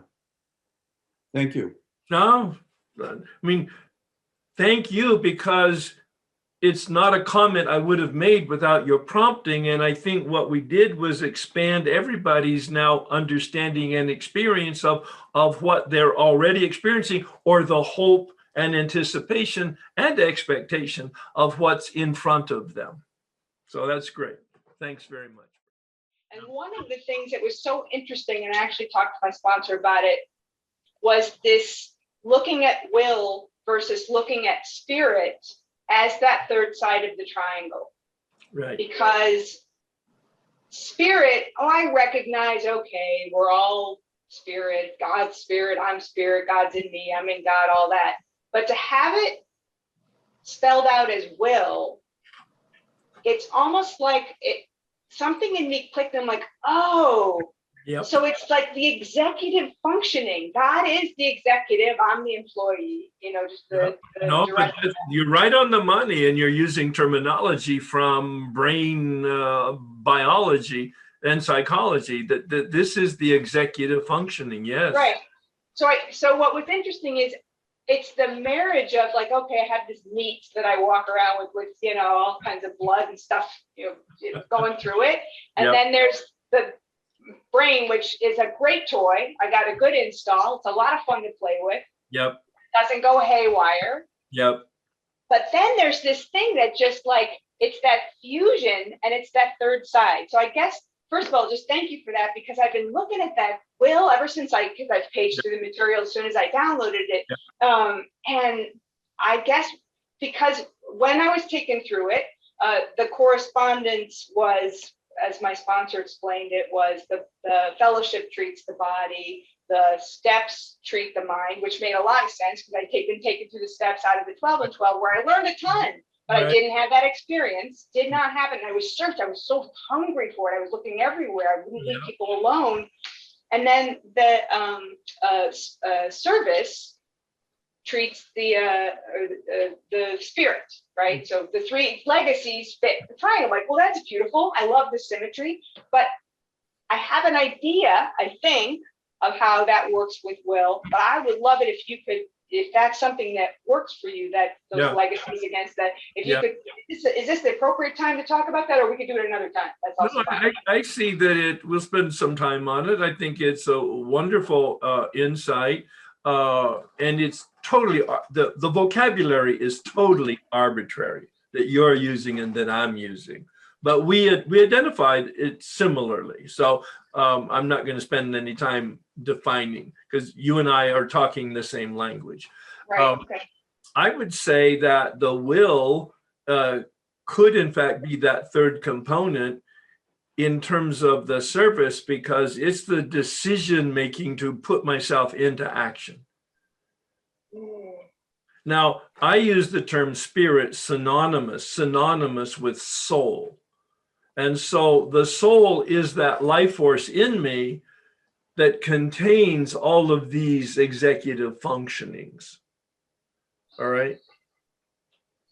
Thank you. No, I mean, thank you, because it's not a comment I would have made without your prompting. And I think what we did was expand everybody's now understanding and experience of what they're already experiencing, or the hope and anticipation and expectation of what's in front of them. So that's great. Thanks very much. And one of the things that was so interesting, and I actually talked to my sponsor about it, was this looking at will versus looking at spirit as that third side of the triangle. Right. Because spirit, I recognize, okay, we're all spirit, God's spirit, I'm spirit, God's in me, I'm in God, all that. But to have it spelled out as will, it's almost like something in me clicked. I'm like, oh, Yep. so it's like the executive functioning. God is the executive. I'm the employee, just the No, but director. you're right on the money, and you're using terminology from brain biology and psychology that this is the executive functioning. Yes. Right. So what was interesting is it's the marriage of like, okay, I have this meat that I walk around with all kinds of blood and stuff, going through it. And then there's the brain, which is a great toy. I got a good install. It's a lot of fun to play with. Yep. Doesn't go haywire. Yep. But then there's this thing that just like, it's that fusion and it's that third side. So I guess, first of all, just thank you for that, because I've been looking at that will ever since because I've paged through the material as soon as I downloaded it. And I guess because when I was taken through it, the correspondence was, as my sponsor explained it, was the fellowship treats the body, the steps treat the mind, which made a lot of sense because I'd been taken through the steps out of the 12 and 12, where I learned a ton, but I didn't have that experience, did not have it. And I was searched, I was so hungry for it. I was looking everywhere. I wouldn't leave people alone. And then the service treats the spirit, right? So the three legacies fit the triangle. Like, well, that's beautiful. I love the symmetry, but I have an idea, I think, of how that works with will. But I would love it if you could, if that's something that works for you, that those legacies against that, if you could, is this the appropriate time to talk about that, or we could do it another time? That's also fine. I see that we'll spend some time on it. I think it's a wonderful insight. And it's totally, the vocabulary is totally arbitrary that you're using and that I'm using, but we identified it similarly. So I'm not going to spend any time defining, because you and I are talking the same language. Right. Okay. I would say that the will could in fact be that third component in terms of the service, because it's the decision making to put myself into action. Now, I use the term spirit synonymous with soul. And so the soul is that life force in me that contains all of these executive functionings. All right.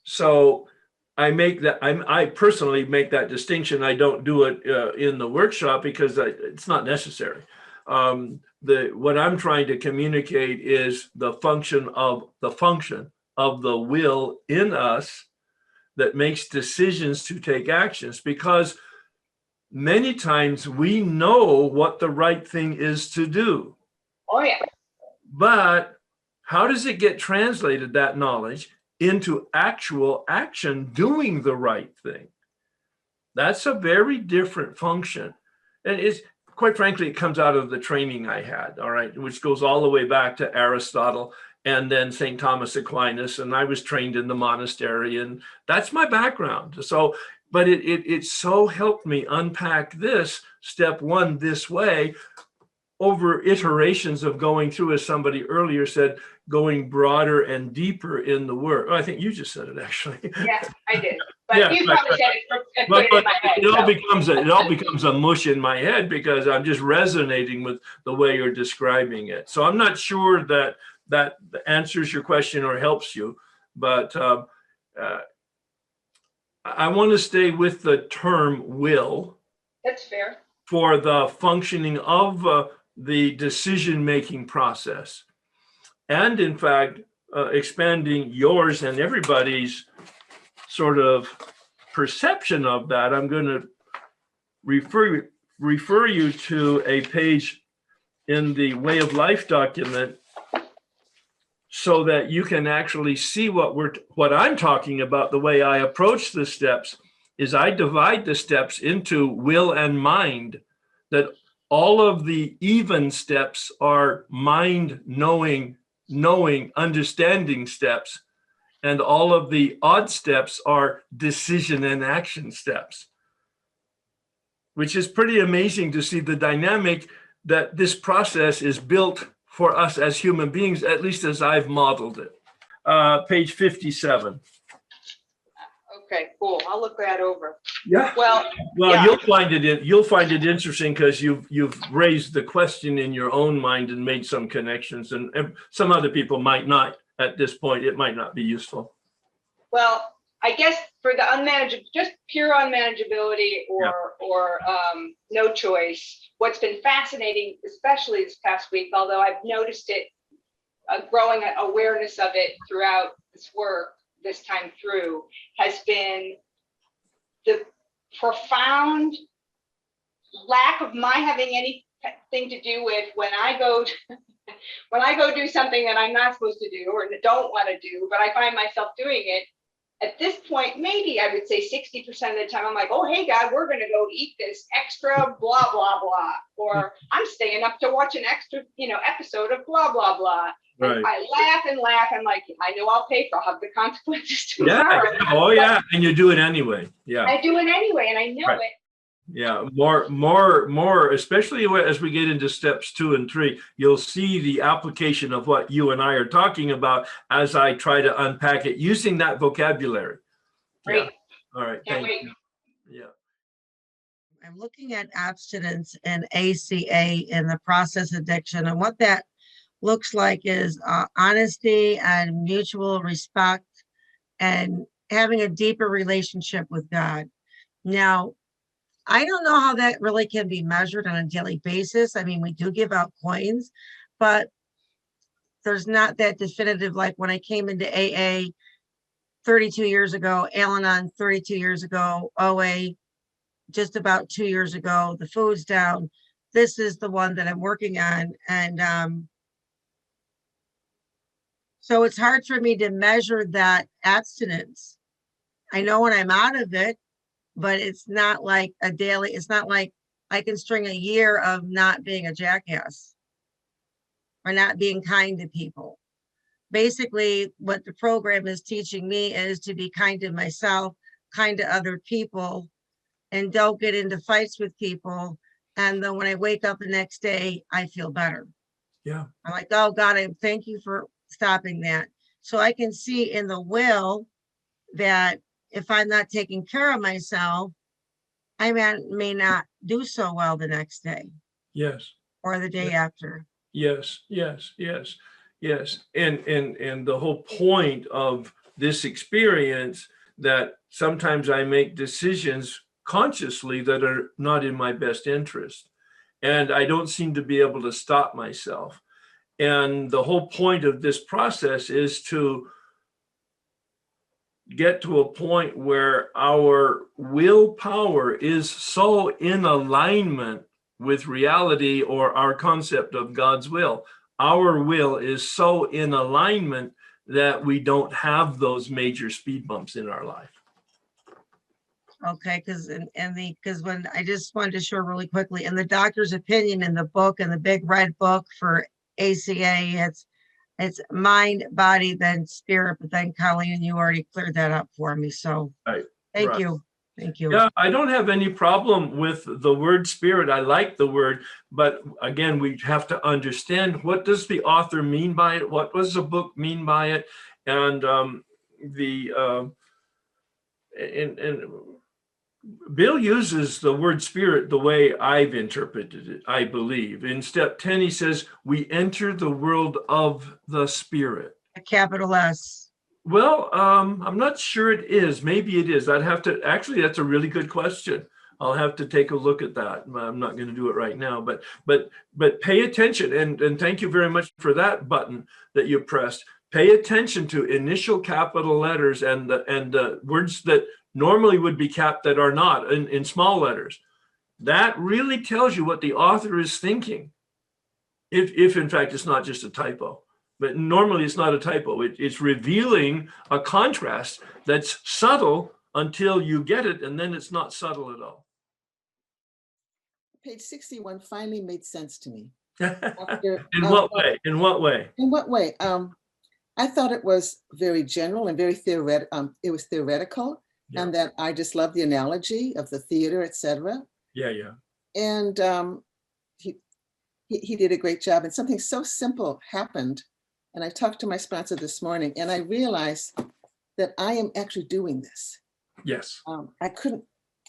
So I personally make that distinction. I don't do it in the workshop because it's not necessary. What I'm trying to communicate is the function of the will in us that makes decisions to take actions, because many times we know what the right thing is to do. Oh yeah. But how does it get translated, that knowledge, into actual action, doing the right thing. That's a very different function. And it's, quite frankly, it comes out of the training I had, all right, which goes all the way back to Aristotle and then St. Thomas Aquinas. And I was trained in the monastery, and that's my background. So, but it so helped me unpack this step one this way over iterations of going through, as somebody earlier said, going broader and deeper in the work. Oh, I think you just said it, actually. Yeah, I did. But Yeah, you right, probably said it and put it in my head. It all becomes a mush in my head because I'm just resonating with the way you're describing it. So I'm not sure that that answers your question or helps you, but I want to stay with the term will. That's fair. For the functioning of the decision-making process. And in fact, expanding yours and everybody's sort of perception of that, I'm going to refer you to a page in the Way of Life document so that you can actually see what I'm talking about. The way I approach the steps is I divide the steps into will and mind, that all of the even steps are mind knowing, understanding steps, and all of the odd steps are decision and action steps, which is pretty amazing to see the dynamic that this process is built for us as human beings, at least as I've modeled it. Page 57. Okay, cool. I'll look that over. Yeah. Well, yeah. You'll find it interesting because you've raised the question in your own mind and made some connections, and some other people might not at this point. It might not be useful. Well, I guess for the just pure unmanageability or no choice, what's been fascinating, especially this past week, although I've noticed it, growing awareness of it throughout this work, this time through, has been the profound lack of my having anything to do with when I go do something that I'm not supposed to do or don't want to do, but I find myself doing it. At this point, maybe I would say 60% of the time, I'm like, oh, hey, God, we're going to go eat this extra blah, blah, blah. Or I'm staying up to watch an extra, episode of blah, blah, blah. Right. I laugh and laugh. I'm like, I know I'll pay for. I'll have the consequences tomorrow. Yeah. Oh, yeah. And you do it anyway. Yeah. I do it anyway, and I know Right. it. Yeah, more, especially as we get into steps 2 and 3, you'll see the application of what you and I are talking about as I try to unpack it using that vocabulary. Great. Yeah. All right. Can't Thank wait. you. Yeah. I'm looking at abstinence and ACA in the process addiction, and what that looks like is honesty and mutual respect and having a deeper relationship with God. Now, I don't know how that really can be measured on a daily basis. I mean, we do give out coins, but there's not that definitive, like when I came into AA 32 years ago, Al-Anon 32 years ago, OA just about 2 years ago, the food's down. This is the one that I'm working on. And so it's hard for me to measure that abstinence. I know when I'm out of it, but it's not like a daily, it's not like I can string a year of not being a jackass or not being kind to people. Basically, what the program is teaching me is to be kind to myself, kind to other people, and don't get into fights with people. And then when I wake up the next day, I feel better. Yeah. I'm like, oh God, I thank you for stopping that. So I can see in the will that if I'm not taking care of myself, I may not do so well the next day. Yes. Or the day after. Yes. And the whole point of this experience that sometimes I make decisions consciously that are not in my best interest. And I don't seem to be able to stop myself. And the whole point of this process is to get to a point where our willpower is so in alignment with reality or our concept of God's will. Our will is so in alignment that we don't have those major speed bumps in our life. Okay, because because when I just wanted to share really quickly, in the doctor's opinion in the book, in the big red book for ACA, it's mind, body, then spirit. But then Colleen, you already cleared that up for me. So Right. thank Right. you. Thank you. Yeah, I don't have any problem with the word spirit. I like the word, but again, we have to understand, what does the author mean by it? What does the book mean by it? And Bill uses the word spirit the way I've interpreted it, I believe. In step 10, he says, we enter the world of the spirit. A capital S. Well, I'm not sure it is. Maybe it is. I'd have to, actually, that's a really good question. I'll have to take a look at that. I'm not going to do it right now, but pay attention. And thank you very much for that button that you pressed. Pay attention to initial capital letters and the words that normally would be capped that are not in small letters. That really tells you what the author is thinking. If in fact it's not just a typo. But normally it's not a typo. It's revealing a contrast that's subtle until you get it, and then it's not subtle at all. Page 61 finally made sense to me. In what way? In what way? In what way? I thought it was very general and very theoretical. It was theoretical, Yeah. and that I just love the analogy of the theater, etc. Yeah, yeah. And he did a great job. And something so simple happened. And I talked to my sponsor this morning, and I realized that I am actually doing this. Yes. I couldn't,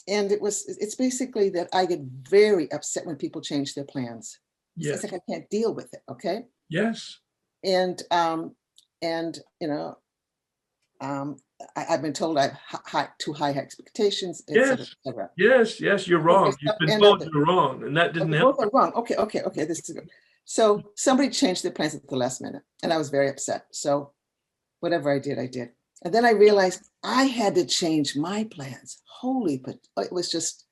and it's basically that I get very upset when people change their plans. Yes. It's like I can't deal with it. Okay. Yes. And you know, I've been told I have too high expectations, et cetera, Yes. et cetera. Yes. Yes. You're wrong. Okay, You've been and told you're wrong, and that didn't help. Both are wrong. Okay. This is good. So somebody changed their plans at the last minute, and I was very upset. So whatever I did, I did. And then I realized I had to change my plans. Holy, but it was just,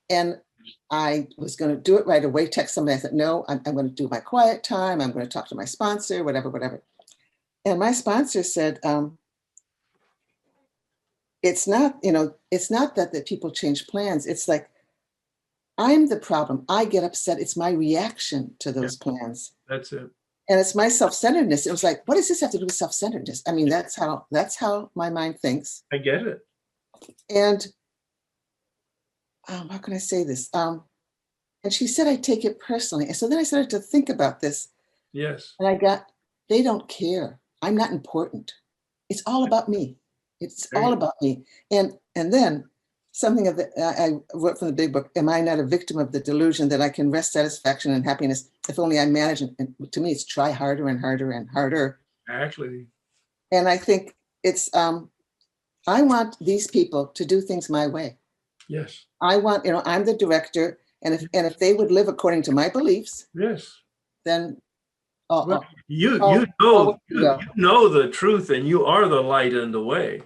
and I was going to do it right away, text somebody. I said, no, I'm going to do my quiet time. I'm going to talk to my sponsor, whatever. And my sponsor said, it's not that the people change plans. It's like, I'm the problem. I get upset. It's my reaction to those plans. That's it. And it's my self-centeredness. It was like, what does this have to do with self-centeredness? I mean, that's how my mind thinks. I get it. And how can I say this? And she said, I take it personally. And so then I started to think about this. Yes. And they don't care. I'm not important. It's all about me. It's all about me. And then something I wrote from the big book, am I not a victim of the delusion that I can rest satisfaction and happiness if only I manage it? And to me, it's try harder and harder and harder. Actually. And I think it's, I want these people to do things my way. Yes. I want, I'm the director. And if they would live according to my beliefs, yes, then you know the truth, and you are the light and the way.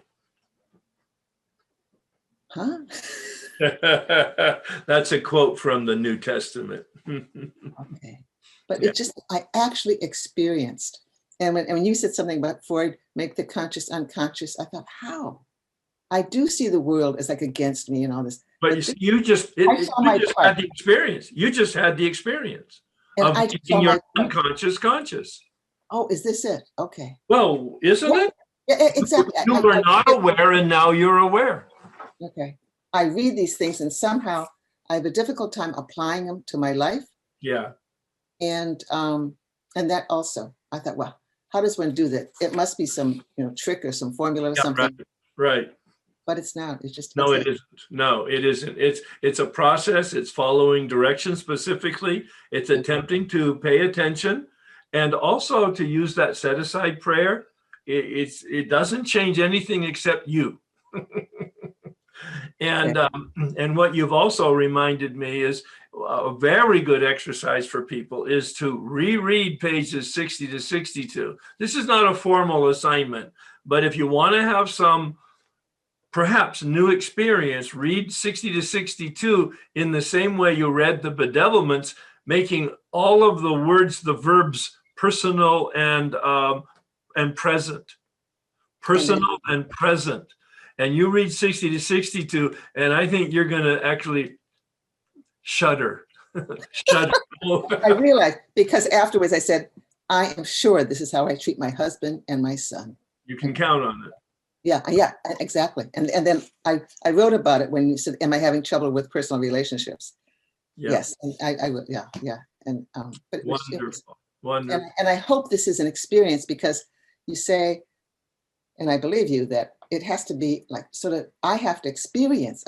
Huh? That's a quote from the New Testament. Okay. But it just, I actually experienced. And when you said something about Freud, make the conscious unconscious, I thought, how? I do see the world as like against me and all this. But you just had the experience. You just had the experience of making your unconscious conscious. Oh, is this it? Okay. Well, isn't it? Yeah, exactly. You were not aware, and now you're aware. Okay. I read these things, and somehow I have a difficult time applying them to my life. Yeah. And that also, I thought, well, how does one do that? It must be some trick or some formula or something. Right. But it's not. It's just no, it isn't. No, it isn't. It's a process. It's following directions specifically. It's attempting to pay attention, and also to use that set aside prayer. It doesn't change anything except you. And what you've also reminded me is a very good exercise for people is to reread pages 60 to 62. This is not a formal assignment, but if you want to have some perhaps new experience, read 60 to 62 in the same way you read the bedevilments, making all of the words, the verbs personal and and present. Personal and present. And you read 60 to 62, and I think you're going to actually shudder. Shudder. I realized, because afterwards I said, I am sure this is how I treat my husband and my son. You can count on it. Yeah, exactly. And then I wrote about it when you said, am I having trouble with personal relationships? Yeah. Yes, and I would, yeah. And but Wonderful. Wonderful. and I hope this is an experience, because you say, and I believe you, that it has to be like sort of, I have to experience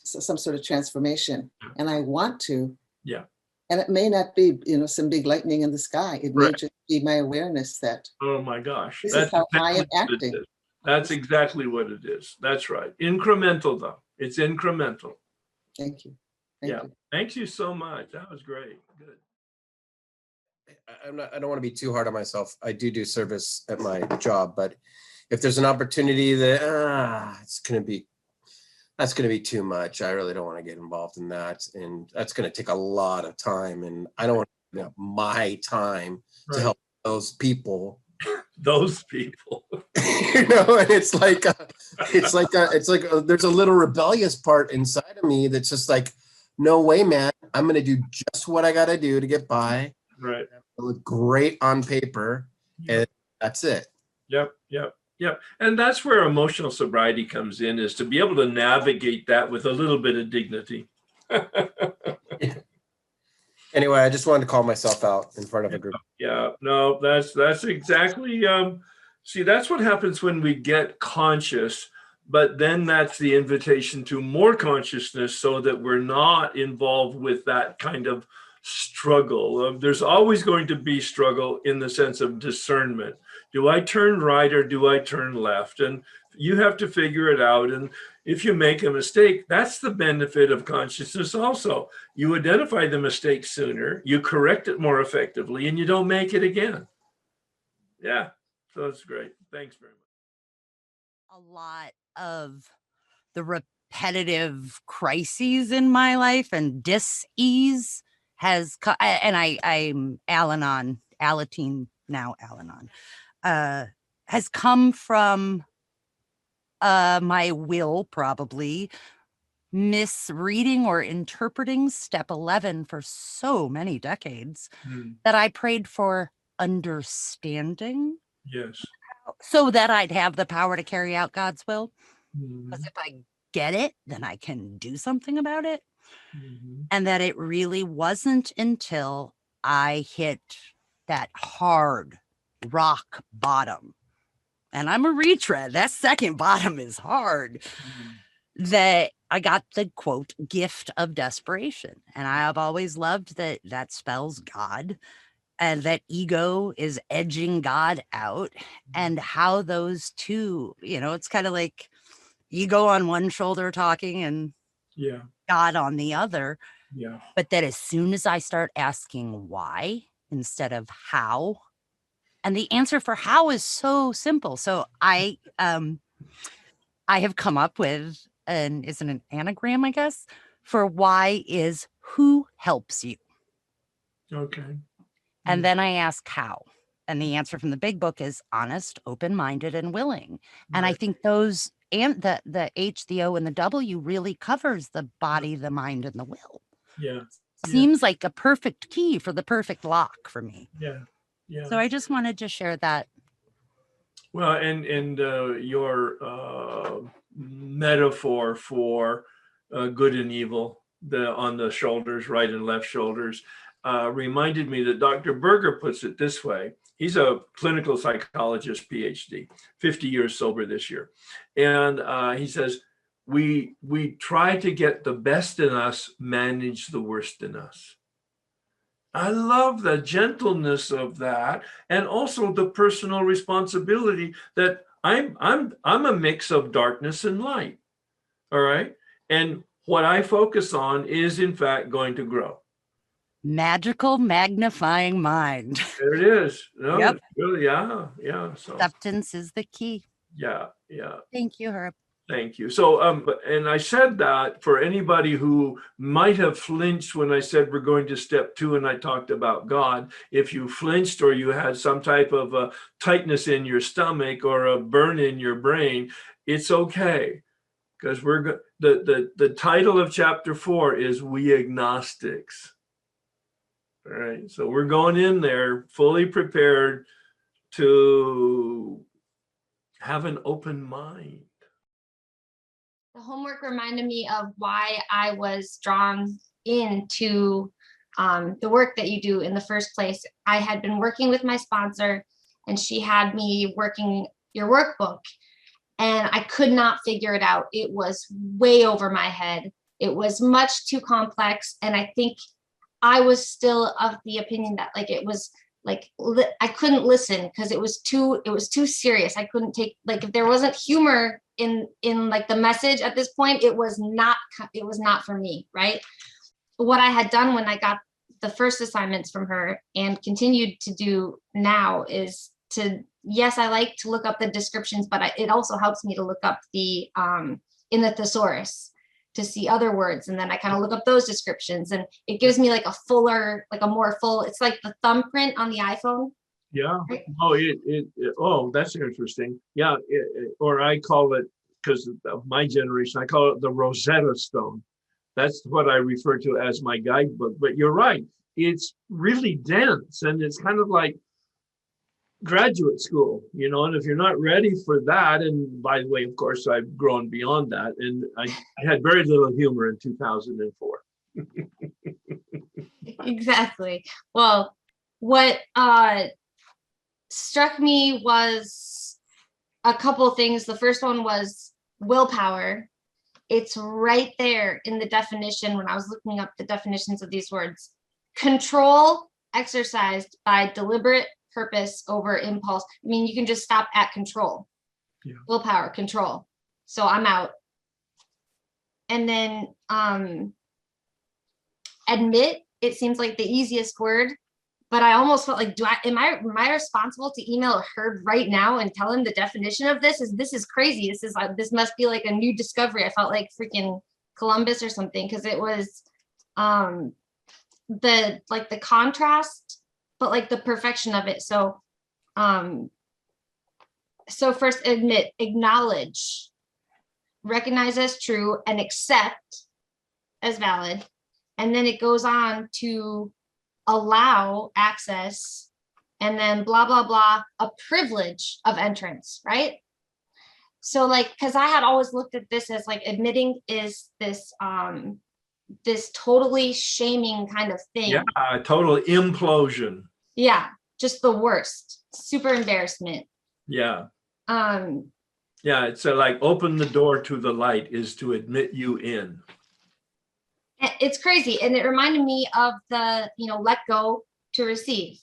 some sort of transformation, and I want to. Yeah. And it may not be, some big lightning in the sky. It may just be my awareness that, Oh my gosh. this is how I am acting. That's exactly what it is. That's right. Incremental though. It's incremental. Thank you. Yeah. Thank you so much. That was great. Good. I don't want to be too hard on myself. I do service at my job, but if there's an opportunity that that's going to be too much, I really don't want to get involved in that, and that's going to take a lot of time, and I don't want to give up my time to help those people. Those people. And it's like there's a little rebellious part inside of me that's just like, no way, man. I'm going to do just what I got to do to get by. Right. Look great on paper, and that's it. Yep. And that's where emotional sobriety comes in, is to be able to navigate that with a little bit of dignity. Anyway, I just wanted to call myself out in front of a group. Yeah, no, that's exactly, see, that's what happens when we get conscious, but then that's the invitation to more consciousness, so that we're not involved with that kind of struggle. There's always going to be struggle in the sense of discernment. Do I turn right or do I turn left? And you have to figure it out. And if you make a mistake, that's the benefit of consciousness also. You identify the mistake sooner, you correct it more effectively, and you don't make it again. Yeah, so that's great. Thanks very much. A lot of the repetitive crises in my life and dis-ease I'm Al-Anon, has come from my will, probably misreading or interpreting step 11 for so many decades that I prayed for understanding. Yes. So that I'd have the power to carry out God's will. Because if I get it, then I can do something about it. And that it really wasn't until I hit that hard rock bottom, and I'm a retread, that second bottom is hard, that I got the quote gift of desperation. And I have always loved that spells God, and that ego is edging God out, and how those two, it's kind of like ego on one shoulder talking and God on the other. Yeah. But that as soon as I start asking why instead of how, and the answer for how is so simple. So I have come up with it's an anagram, I guess, for why is who helps you. Okay. And then I ask how. And the answer from the big book is honest, open-minded, and willing. And I think those, and the H, the O, and the W really covers the body, the mind, and the will. Yeah. Seems like a perfect key for the perfect lock for me. Yeah. So I just wanted to share that. Well, and your metaphor for good and evil, on the shoulders, right and left shoulders, reminded me that Dr. Berger puts it this way. He's a clinical psychologist, PhD, 50 years sober this year. And he says, we try to get the best in us, manage the worst in us. I love the gentleness of that, and also the personal responsibility that I'm a mix of darkness and light. All right. And what I focus on is in fact going to grow. Magical magnifying mind. There it is. No, Yep. Really, yeah. So Acceptance is the key. yeah. Thank you, Herb. Thank you. So, and I said that for anybody who might have flinched when I said we're going to step 2 and I talked about God. If you flinched or you had some type of a tightness in your stomach or a burn in your brain, it's okay. Because the title of chapter 4 is We Agnostics. All right. So we're going in there fully prepared to have an open mind. The homework reminded me of why I was drawn into the work that you do in the first place. I had been working with my sponsor and she had me working your workbook and I could not figure it out. It was way over my head. It was much too complex. And I think I was still of the opinion that like it was like I couldn't listen because it was too serious. I couldn't take, like, if there wasn't humor in like the message at this point, it was not for me, right? What I had done when I got the first assignments from her and continued to do now is to, yes, I like to look up the descriptions, but it also helps me to look up the in the thesaurus to see other words, and then I kind of look up those descriptions, and it gives me like a fuller, like a more full, it's like the thumbprint on the iPhone. Yeah. Oh, that's interesting. Yeah. Or I call it, because of my generation, I call it the Rosetta Stone. That's what I refer to as my guidebook. But you're right. It's really dense, and it's kind of like graduate school, and if you're not ready for that, and by the way, of course, I've grown beyond that, and I had very little humor in 2004. Exactly. Well, what struck me was a couple of things. The first one was willpower. It's right there in the definition when I was looking up the definitions of these words. Control exercised by deliberate purpose over impulse. I mean, you can just stop at control. Yeah. Willpower, control. So I'm out. And then admit, it seems like the easiest word, but I almost felt like, am I responsible to email Herb right now and tell him the definition of this? This is crazy. This must be like a new discovery. I felt like freaking Columbus or something, because it was the contrast, but like the perfection of it. So first, admit, acknowledge, recognize as true, and accept as valid. And then it goes on to allow access, and then blah, blah, blah, a privilege of entrance, right? So like, because I had always looked at this as like admitting is this this totally shaming kind of thing. Yeah, total implosion. Yeah, just the worst, super embarrassment. Yeah. Yeah, it's like open the door to the light is to admit you in. It's crazy. And it reminded me of the, let go to receive.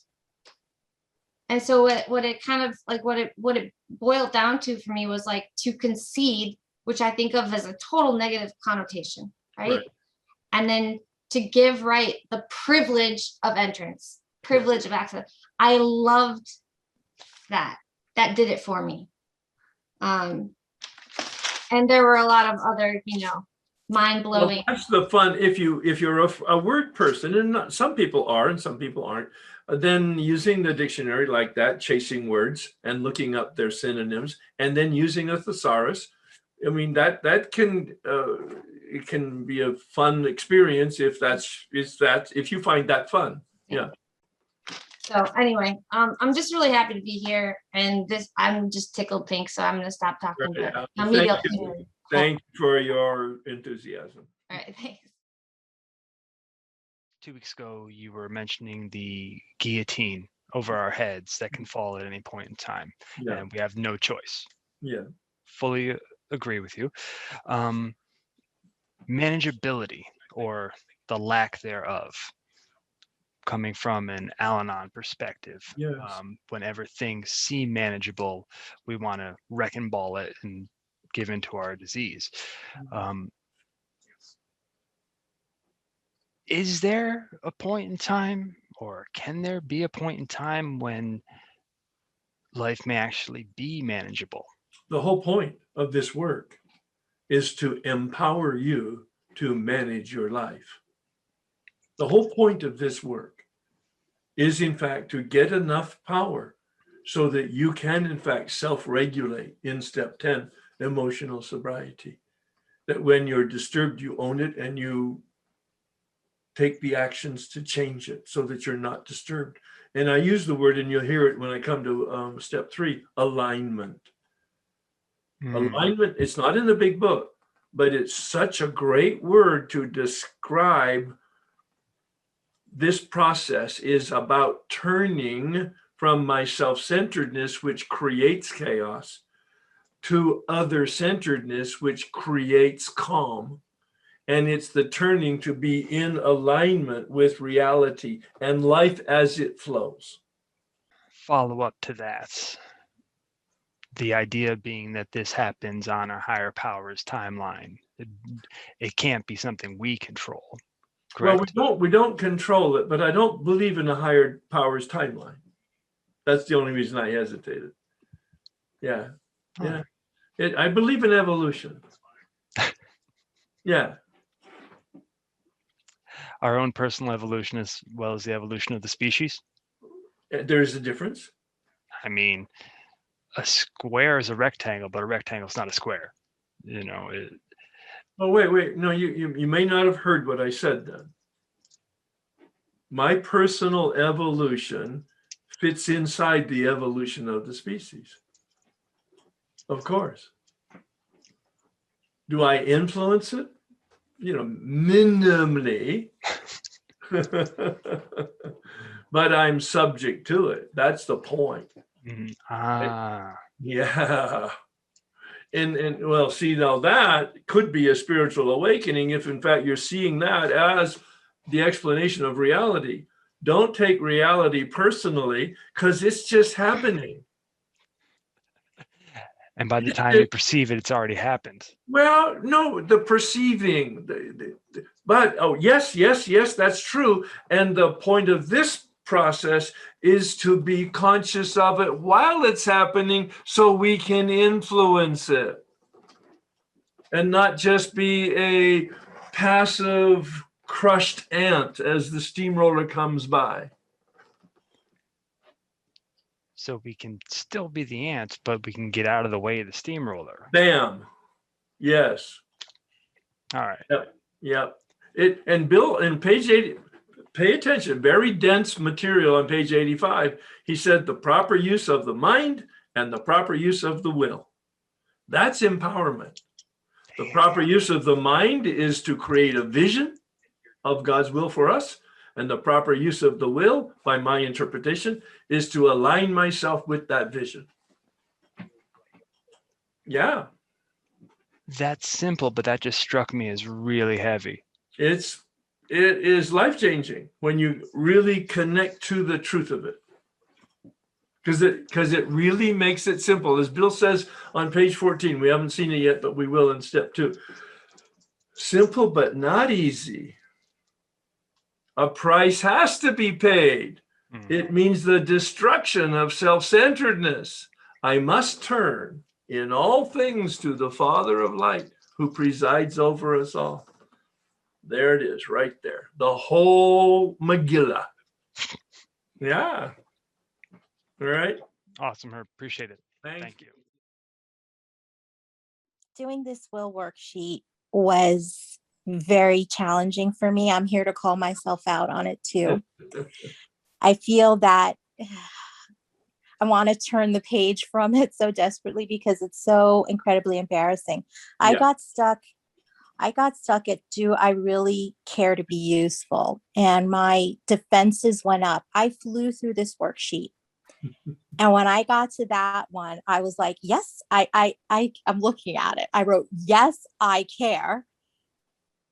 And so what it kind of like, what it boiled down to for me was like to concede, which I think of as a total negative connotation, right? And then to give right the privilege of entrance, privilege of access. I loved that. That did it for me. And there were a lot of other, mind-blowing. Well, that's the fun. If you're a word person, and some people are and some people aren't, then using the dictionary like that, chasing words and looking up their synonyms, and then using a thesaurus. I mean, that can it can be a fun experience if you find that fun. Yeah. So anyway, I'm just really happy to be here, and I'm just tickled pink, so I'm gonna stop talking. Thank you for your enthusiasm. All right, thanks. 2 weeks ago, you were mentioning the guillotine over our heads that can fall at any point in time, and we have no choice. Yeah. Fully agree with you. Manageability, or the lack thereof, coming from an Al-Anon perspective. Yes. Whenever things seem manageable, we want to wreck and ball it and give into our disease. Is there a point in time, or can there be a point in time when life may actually be manageable? The whole point of this work is to empower you to manage your life. The whole point of this work is, in fact, to get enough power so that you can, in fact, self-regulate in step 10, emotional sobriety. That when you're disturbed, you own it and you take the actions to change it so that you're not disturbed. And I use the word, and you'll hear it when I come to step 3, alignment. Alignment, it's not in the big book, but it's such a great word to describe this process. Is about turning from my self-centeredness, which creates chaos, to other-centeredness, which creates calm. And it's the turning to be in alignment with reality and life as it flows. Follow up to that. The idea being that this happens on our higher powers timeline. It can't be something we control. Correct? Well, we don't control it, but I don't believe in a higher powers timeline. That's the only reason I hesitated. Yeah. Yeah. I believe in evolution. Yeah. Our own personal evolution as well as the evolution of the species. There's a difference. I mean, a square is a rectangle, but a rectangle is not a square. You know. Oh, wait. No, you may not have heard what I said then. My personal evolution fits inside the evolution of the species. Of course. Do I influence it? You know, minimally. But I'm subject to it. That's the point. Yeah. And well, see, now that could be a spiritual awakening if in fact you're seeing that as the explanation of reality. Don't take reality personally, because it's just happening. And by the time you perceive it, it's already happened. Well, no, the perceiving, but yes, that's true. And the point of this process is to be conscious of it while it's happening so we can influence it and not just be a passive crushed ant as the steamroller comes by. So we can still be the ants, but we can get out of the way of the steamroller. Bam. Yes. All right. Yep. And Bill, in page 80, pay attention, very dense material on page 85. He said the proper use of the mind and the proper use of the will. That's empowerment. The proper use of the mind is to create a vision of God's will for us. And the proper use of the will, by my interpretation, is to align myself with that vision. Yeah. That's simple, but that just struck me as really heavy. It is life-changing when you really connect to the truth of it. Because it really makes it simple. As Bill says on page 14, we haven't seen it yet, but we will in step 2. Simple, but not easy. A price has to be paid. It means the destruction of self-centeredness. I must turn in all things to the Father of light who presides over us all. There it is, right there. The whole Megillah. Yeah. All right. Awesome, Herb. Appreciate it. Thank you. Doing this will worksheet was very challenging for me. I'm here to call myself out on it too. I feel that I want to turn the page from it so desperately because it's so incredibly embarrassing. I got stuck at, do I really care to be useful? And my defenses went up. I flew through this worksheet. And when I got to that one, I was like, yes, I'm looking at it. I wrote, yes, I care.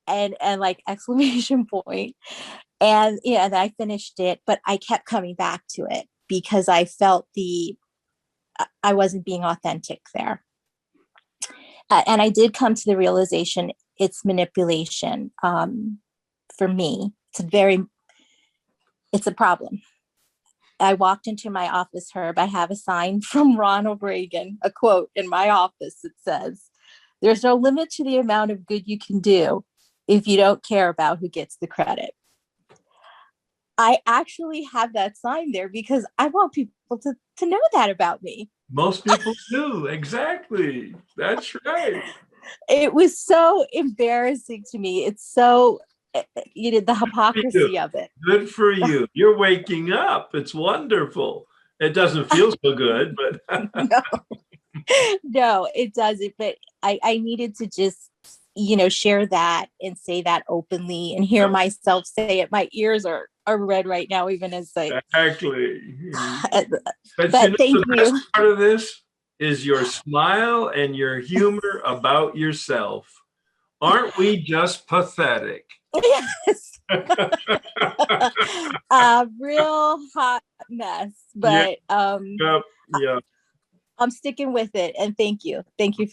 And like exclamation point. And yeah, and I finished it, but I kept coming back to it because I felt I wasn't being authentic there. And I did come to the realization it's manipulation. For me, it's a problem. I walked into my office, Herb. I have a sign from Ronald Reagan, a quote in my office that says, There's no limit to the amount of good you can do if you don't care about who gets the credit. I actually have that sign there because I want people to know that about me. Most people do. Exactly. That's right. It was so embarrassing to me. It's so, the hypocrisy of it. Good for you. You're waking up. It's wonderful. It doesn't feel so good, but No, it doesn't. But I needed to just, share that and say that openly and hear myself say it. My ears are red right now, even as I. Exactly. But But thank the best you. part of this is your smile and your humor about yourself. Aren't we just pathetic? Yes. A real hot mess, but Yeah. I'm sticking with it, and thank you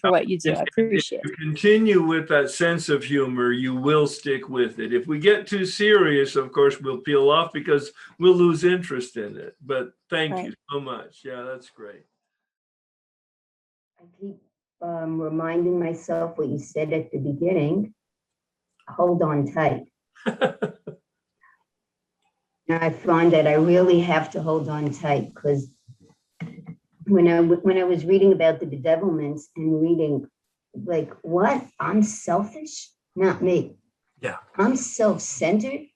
for what you do. I appreciate If it. you continue with that sense of humor, you will stick with it. If we get too serious, of course, we'll peel off because we'll lose interest in it. But thank you so much. Yeah, that's great. I keep reminding myself what you said at the beginning. Hold on tight. And I find that I really have to hold on tight because when I was reading about the bedevilments and reading, like, what? I'm selfish? Not me. Yeah. I'm self-centered.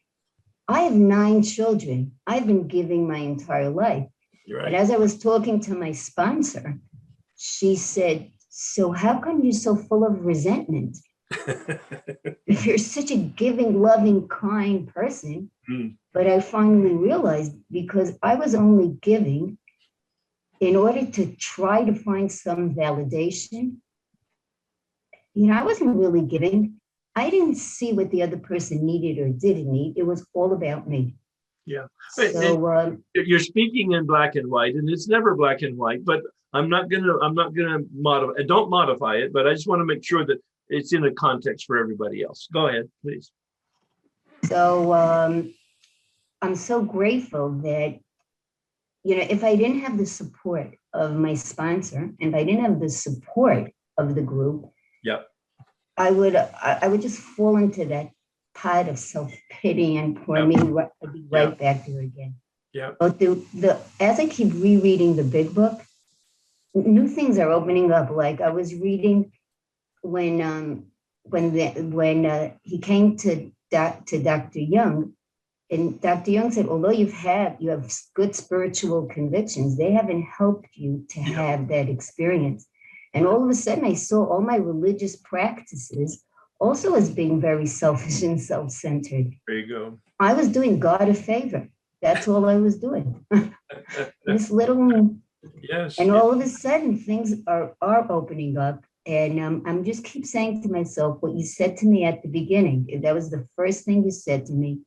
I have 9 children. I've been giving my entire life. You're But right. as I was talking to my sponsor, she said, so how come you're so full of resentment? If you're such a giving, loving, kind person. But I finally realized because I was only giving in order to try to find some validation. I wasn't really giving. I didn't see what the other person needed or didn't need. It was all about me. Yeah. So you're speaking in black and white, and it's never black and white, but I'm not gonna modify. Don't modify it, but I just want to make sure that it's in a context for everybody else. Go ahead, please. So I'm so grateful that, if I didn't have the support of my sponsor, and if I didn't have the support of the group, Yeah. I would just fall into that pot of self-pity and poor me. I'd be right back there again. Yeah. But as I keep rereading the big book, new things are opening up. Like I was reading when he came to Dr. Young, and Dr. Young said, although you have good spiritual convictions, they haven't helped you to have that experience. And all of a sudden, I saw all my religious practices also as being very selfish and self-centered. There you go. I was doing God a favor. That's all I was doing. This little, yes. And all of a sudden, things are opening up. And I'm just keep saying to myself what you said to me at the beginning. That was the first thing you said to me.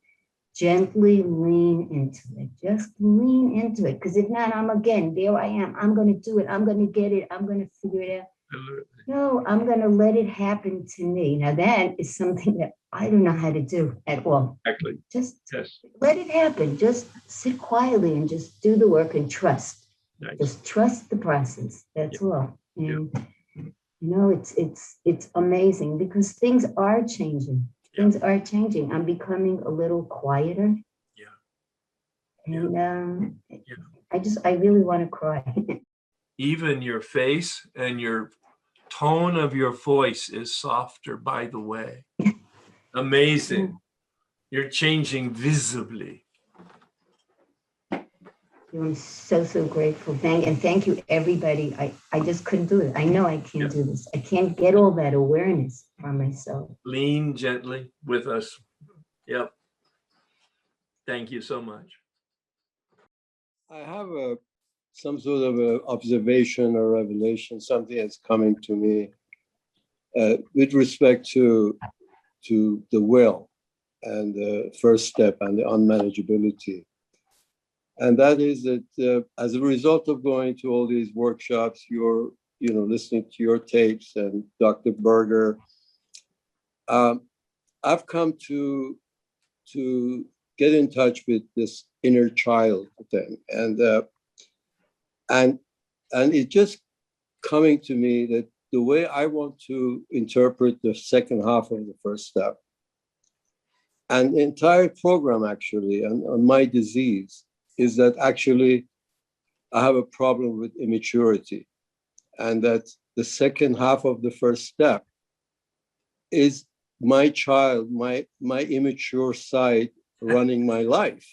Gently lean into it. Just lean into it. Because if not, there I am. I'm going to do it. I'm going to get it. I'm going to figure it out. No, I'm going to let it happen to me. Now, that is something that I don't know how to do at all. Exactly. Just let it happen. Just sit quietly and just do the work and trust. Nice. Just trust the process. That's all. And, it's amazing because things are changing. Things are changing. I'm becoming a little quieter. And I really want to cry. Even your face and your tone of your voice is softer, by the way. Amazing. You're changing visibly. I'm so grateful. Thank you, everybody. I just couldn't do it. I know I can't do this. I can't get all that awareness from myself. Lean gently with us. Yep. Thank you so much. I have some sort of a observation or revelation, something that's coming to me with respect to the will and the first step and the unmanageability. And that is that as a result of going to all these workshops, you're listening to your tapes and Dr. Berger, I've come to get in touch with this inner child thing, and it's just coming to me that the way I want to interpret the second half of the first step, and the entire program actually, on my disease, is that actually I have a problem with immaturity, and that the second half of the first step is my child, my immature side running my life.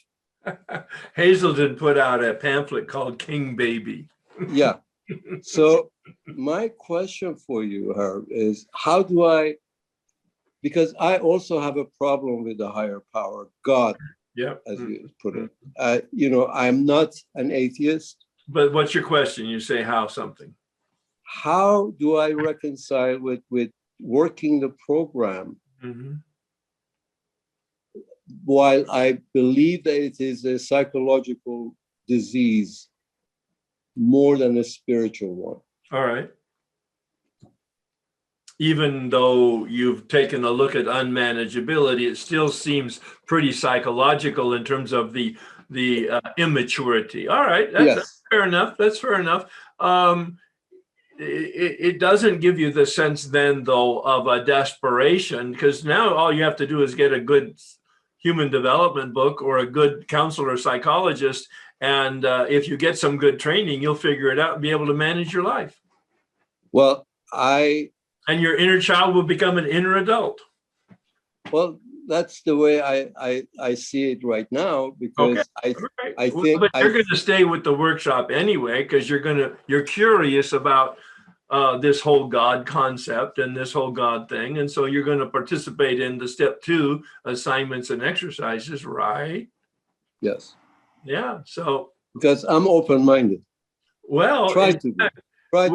Hazelden put out a pamphlet called King Baby. Yeah. So my question for you, Herb, is how do I, because I also have a problem with the higher power, God, as you put it. You know, I'm not an atheist. But what's your question? You say how something. How do I reconcile with working the program while I believe that it is a psychological disease more than a spiritual one? All right. Even though you've taken a look at unmanageability, it still seems pretty psychological in terms of the immaturity. All right, that's fair enough. That's fair enough. It doesn't give you the sense then, though, of a desperation, because now all you have to do is get a good human development book or a good counselor or psychologist, and if you get some good training, you'll figure it out and be able to manage your life. Well, and your inner child will become an inner adult. Well, that's the way I see it right now, because I think. But you're going to stay with the workshop anyway, because you're curious about this whole God concept and this whole God thing, and so you're going to participate in the step 2 assignments and exercises, right? Yes. Yeah. So because I'm open-minded. Well, try to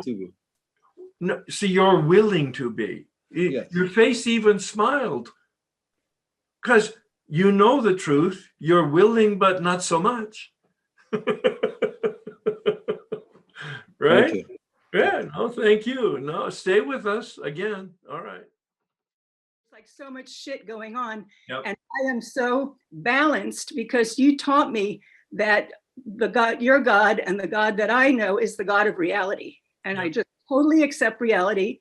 be. No, see, you're willing to be. Yes. Your face even smiled. Because you know the truth, you're willing, but not so much. Right? Thank you. Yeah, no, thank you. No, stay with us again. All right. Like so much shit going on. Yep. And I am so balanced because you taught me that the God, your God, and the God that I know is the God of reality. And I just totally accept reality.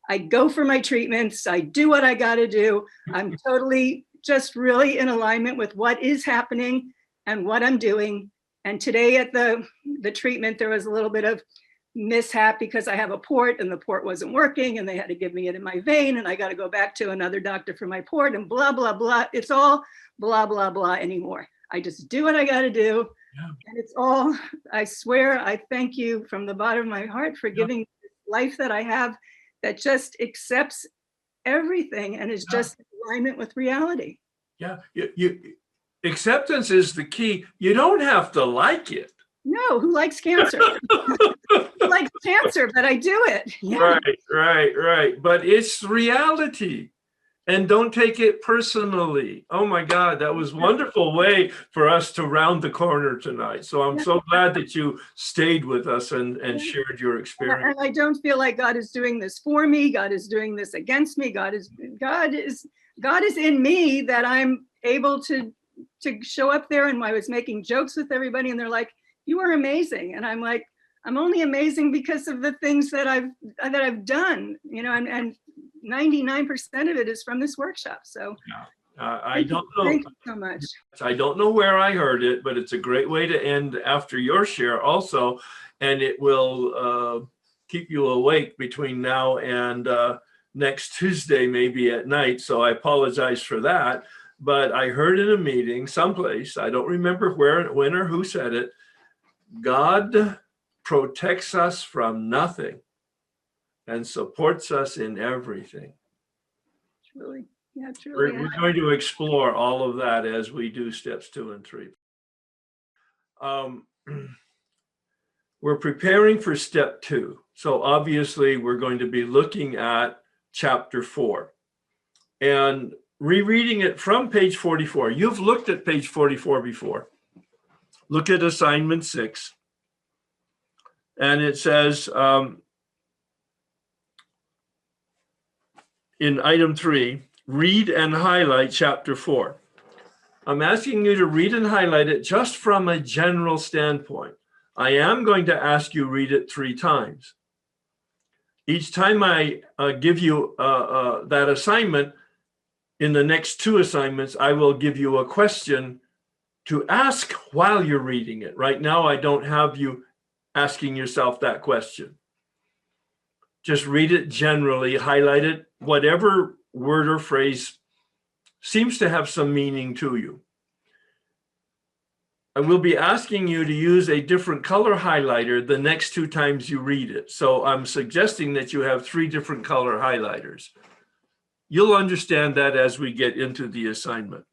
I go for my treatments. I do what I got to do. I'm totally just really in alignment with what is happening and what I'm doing. And today at the treatment, there was a little bit of mishap because I have a port and the port wasn't working and they had to give me it in my vein and I got to go back to another doctor for my port and blah, blah, blah. It's all blah, blah, blah anymore. I just do what I got to do. Yeah. And it's all, I swear, I thank you from the bottom of my heart for giving this life that I have that just accepts everything and is just in alignment with reality. Yeah, acceptance is the key. You don't have to like it. No, who likes cancer? Who likes cancer, but I do it. Yeah. Right. But it's reality. And don't take it personally. Oh my God, that was a wonderful way for us to round the corner tonight. So I'm so glad that you stayed with us and shared your experience. And I don't feel like God is doing this for me. God is doing this against me. God is in me that I'm able to show up there. And I was making jokes with everybody and they're like, you are amazing. And I'm like, I'm only amazing because of the things that I've done, you know, and 99% of it is from this workshop. So I don't know. Thank you so much. I don't know where I heard it, but it's a great way to end after your share also. And it will keep you awake between now and next Tuesday, maybe at night. So I apologize for that. But I heard in a meeting someplace, I don't remember where, when, or who said it, God protects us from nothing and supports us in everything. Truly. We're going to explore all of that as we do steps 2 and 3. We're preparing for step 2. So obviously we're going to be looking at chapter 4 and rereading it from page 44. You've looked at page 44 before. Look at assignment 6. And it says in item 3, read and highlight chapter 4. I'm asking you to read and highlight it just from a general standpoint. I am going to ask you read it 3 times. Each time I give you that assignment, in the next 2 assignments, I will give you a question to ask while you're reading it. Right now, I don't have you asking yourself that question. Just read it generally, highlight it, whatever word or phrase seems to have some meaning to you. I will be asking you to use a different color highlighter the next 2 times you read it. So I'm suggesting that you have 3 different color highlighters. You'll understand that as we get into the assignment.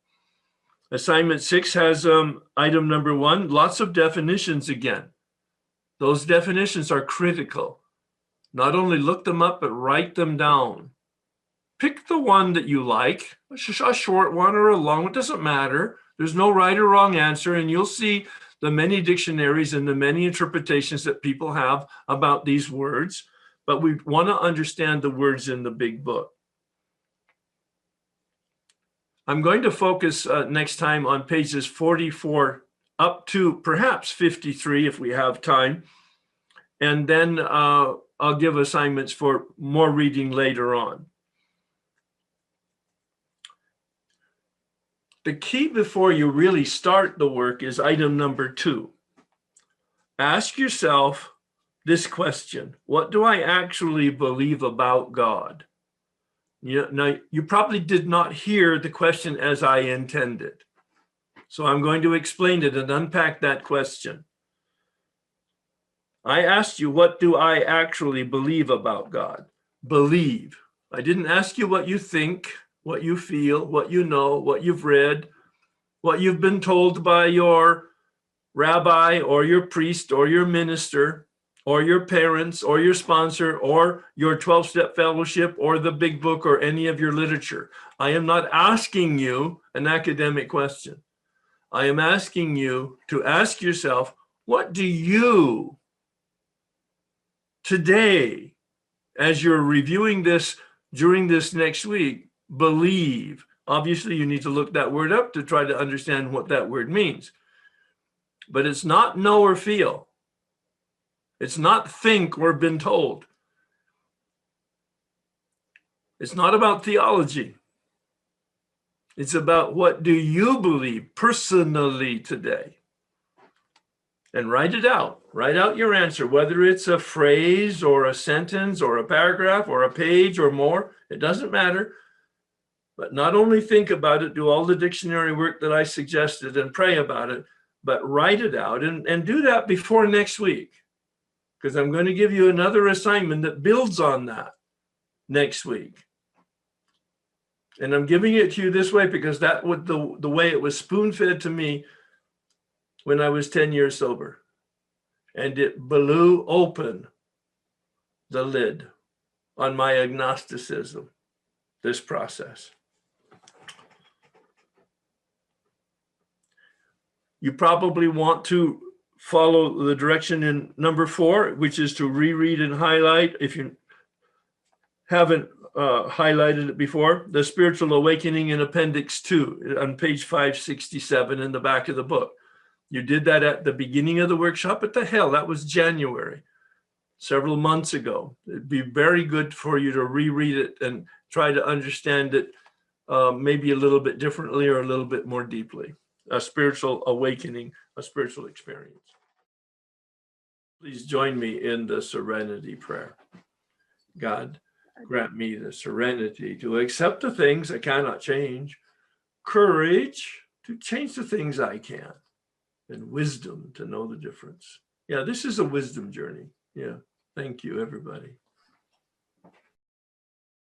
Assignment 6 has item number 1, lots of definitions again. Those definitions are critical. Not only look them up, but write them down. Pick the one that you like, a short one or a long one, doesn't matter. There's no right or wrong answer, and you'll see the many dictionaries and the many interpretations that people have about these words, but we want to understand the words in the big book. I'm going to focus next time on pages 44 up to perhaps 53 if we have time, and then I'll give assignments for more reading later on. The key before you really start the work is item number 2. Ask yourself this question: what do I actually believe about God? Now, you probably did not hear the question as I intended. So I'm going to explain it and unpack that question. I asked you, what do I actually believe about God? Believe. I didn't ask you what you think, what you feel, what you know, what you've read, what you've been told by your rabbi or your priest or your minister or your parents or your sponsor or your 12-step fellowship or the big book or any of your literature. I am not asking you an academic question. I am asking you to ask yourself, what do you today, as you're reviewing this during this next week, believe? Obviously, you need to look that word up to try to understand what that word means. But it's not know or feel. It's not think or been told. It's not about theology. It's about what do you believe personally today? And write it out. Write out your answer, whether it's a phrase or a sentence or a paragraph or a page or more. It doesn't matter. But not only think about it, do all the dictionary work that I suggested and pray about it, but write it out and do that before next week, because I'm going to give you another assignment that builds on that next week. And I'm giving it to you this way because that was the way it was spoon-fed to me when I was 10 years sober. And it blew open the lid on my agnosticism, this process. You probably want to follow the direction in number 4, which is to reread and highlight, if you haven't highlighted it before, the Spiritual Awakening in Appendix 2 on page 567 in the back of the book. You did that at the beginning of the workshop. What the hell, that was January, several months ago. It'd be very good for you to reread it and try to understand it maybe a little bit differently or a little bit more deeply. A spiritual awakening, a spiritual experience. Please join me in the Serenity Prayer. God, grant me the serenity to accept the things I cannot change, courage to change the things I can, and wisdom to know the difference. Yeah, this is a wisdom journey. Yeah, thank you, everybody.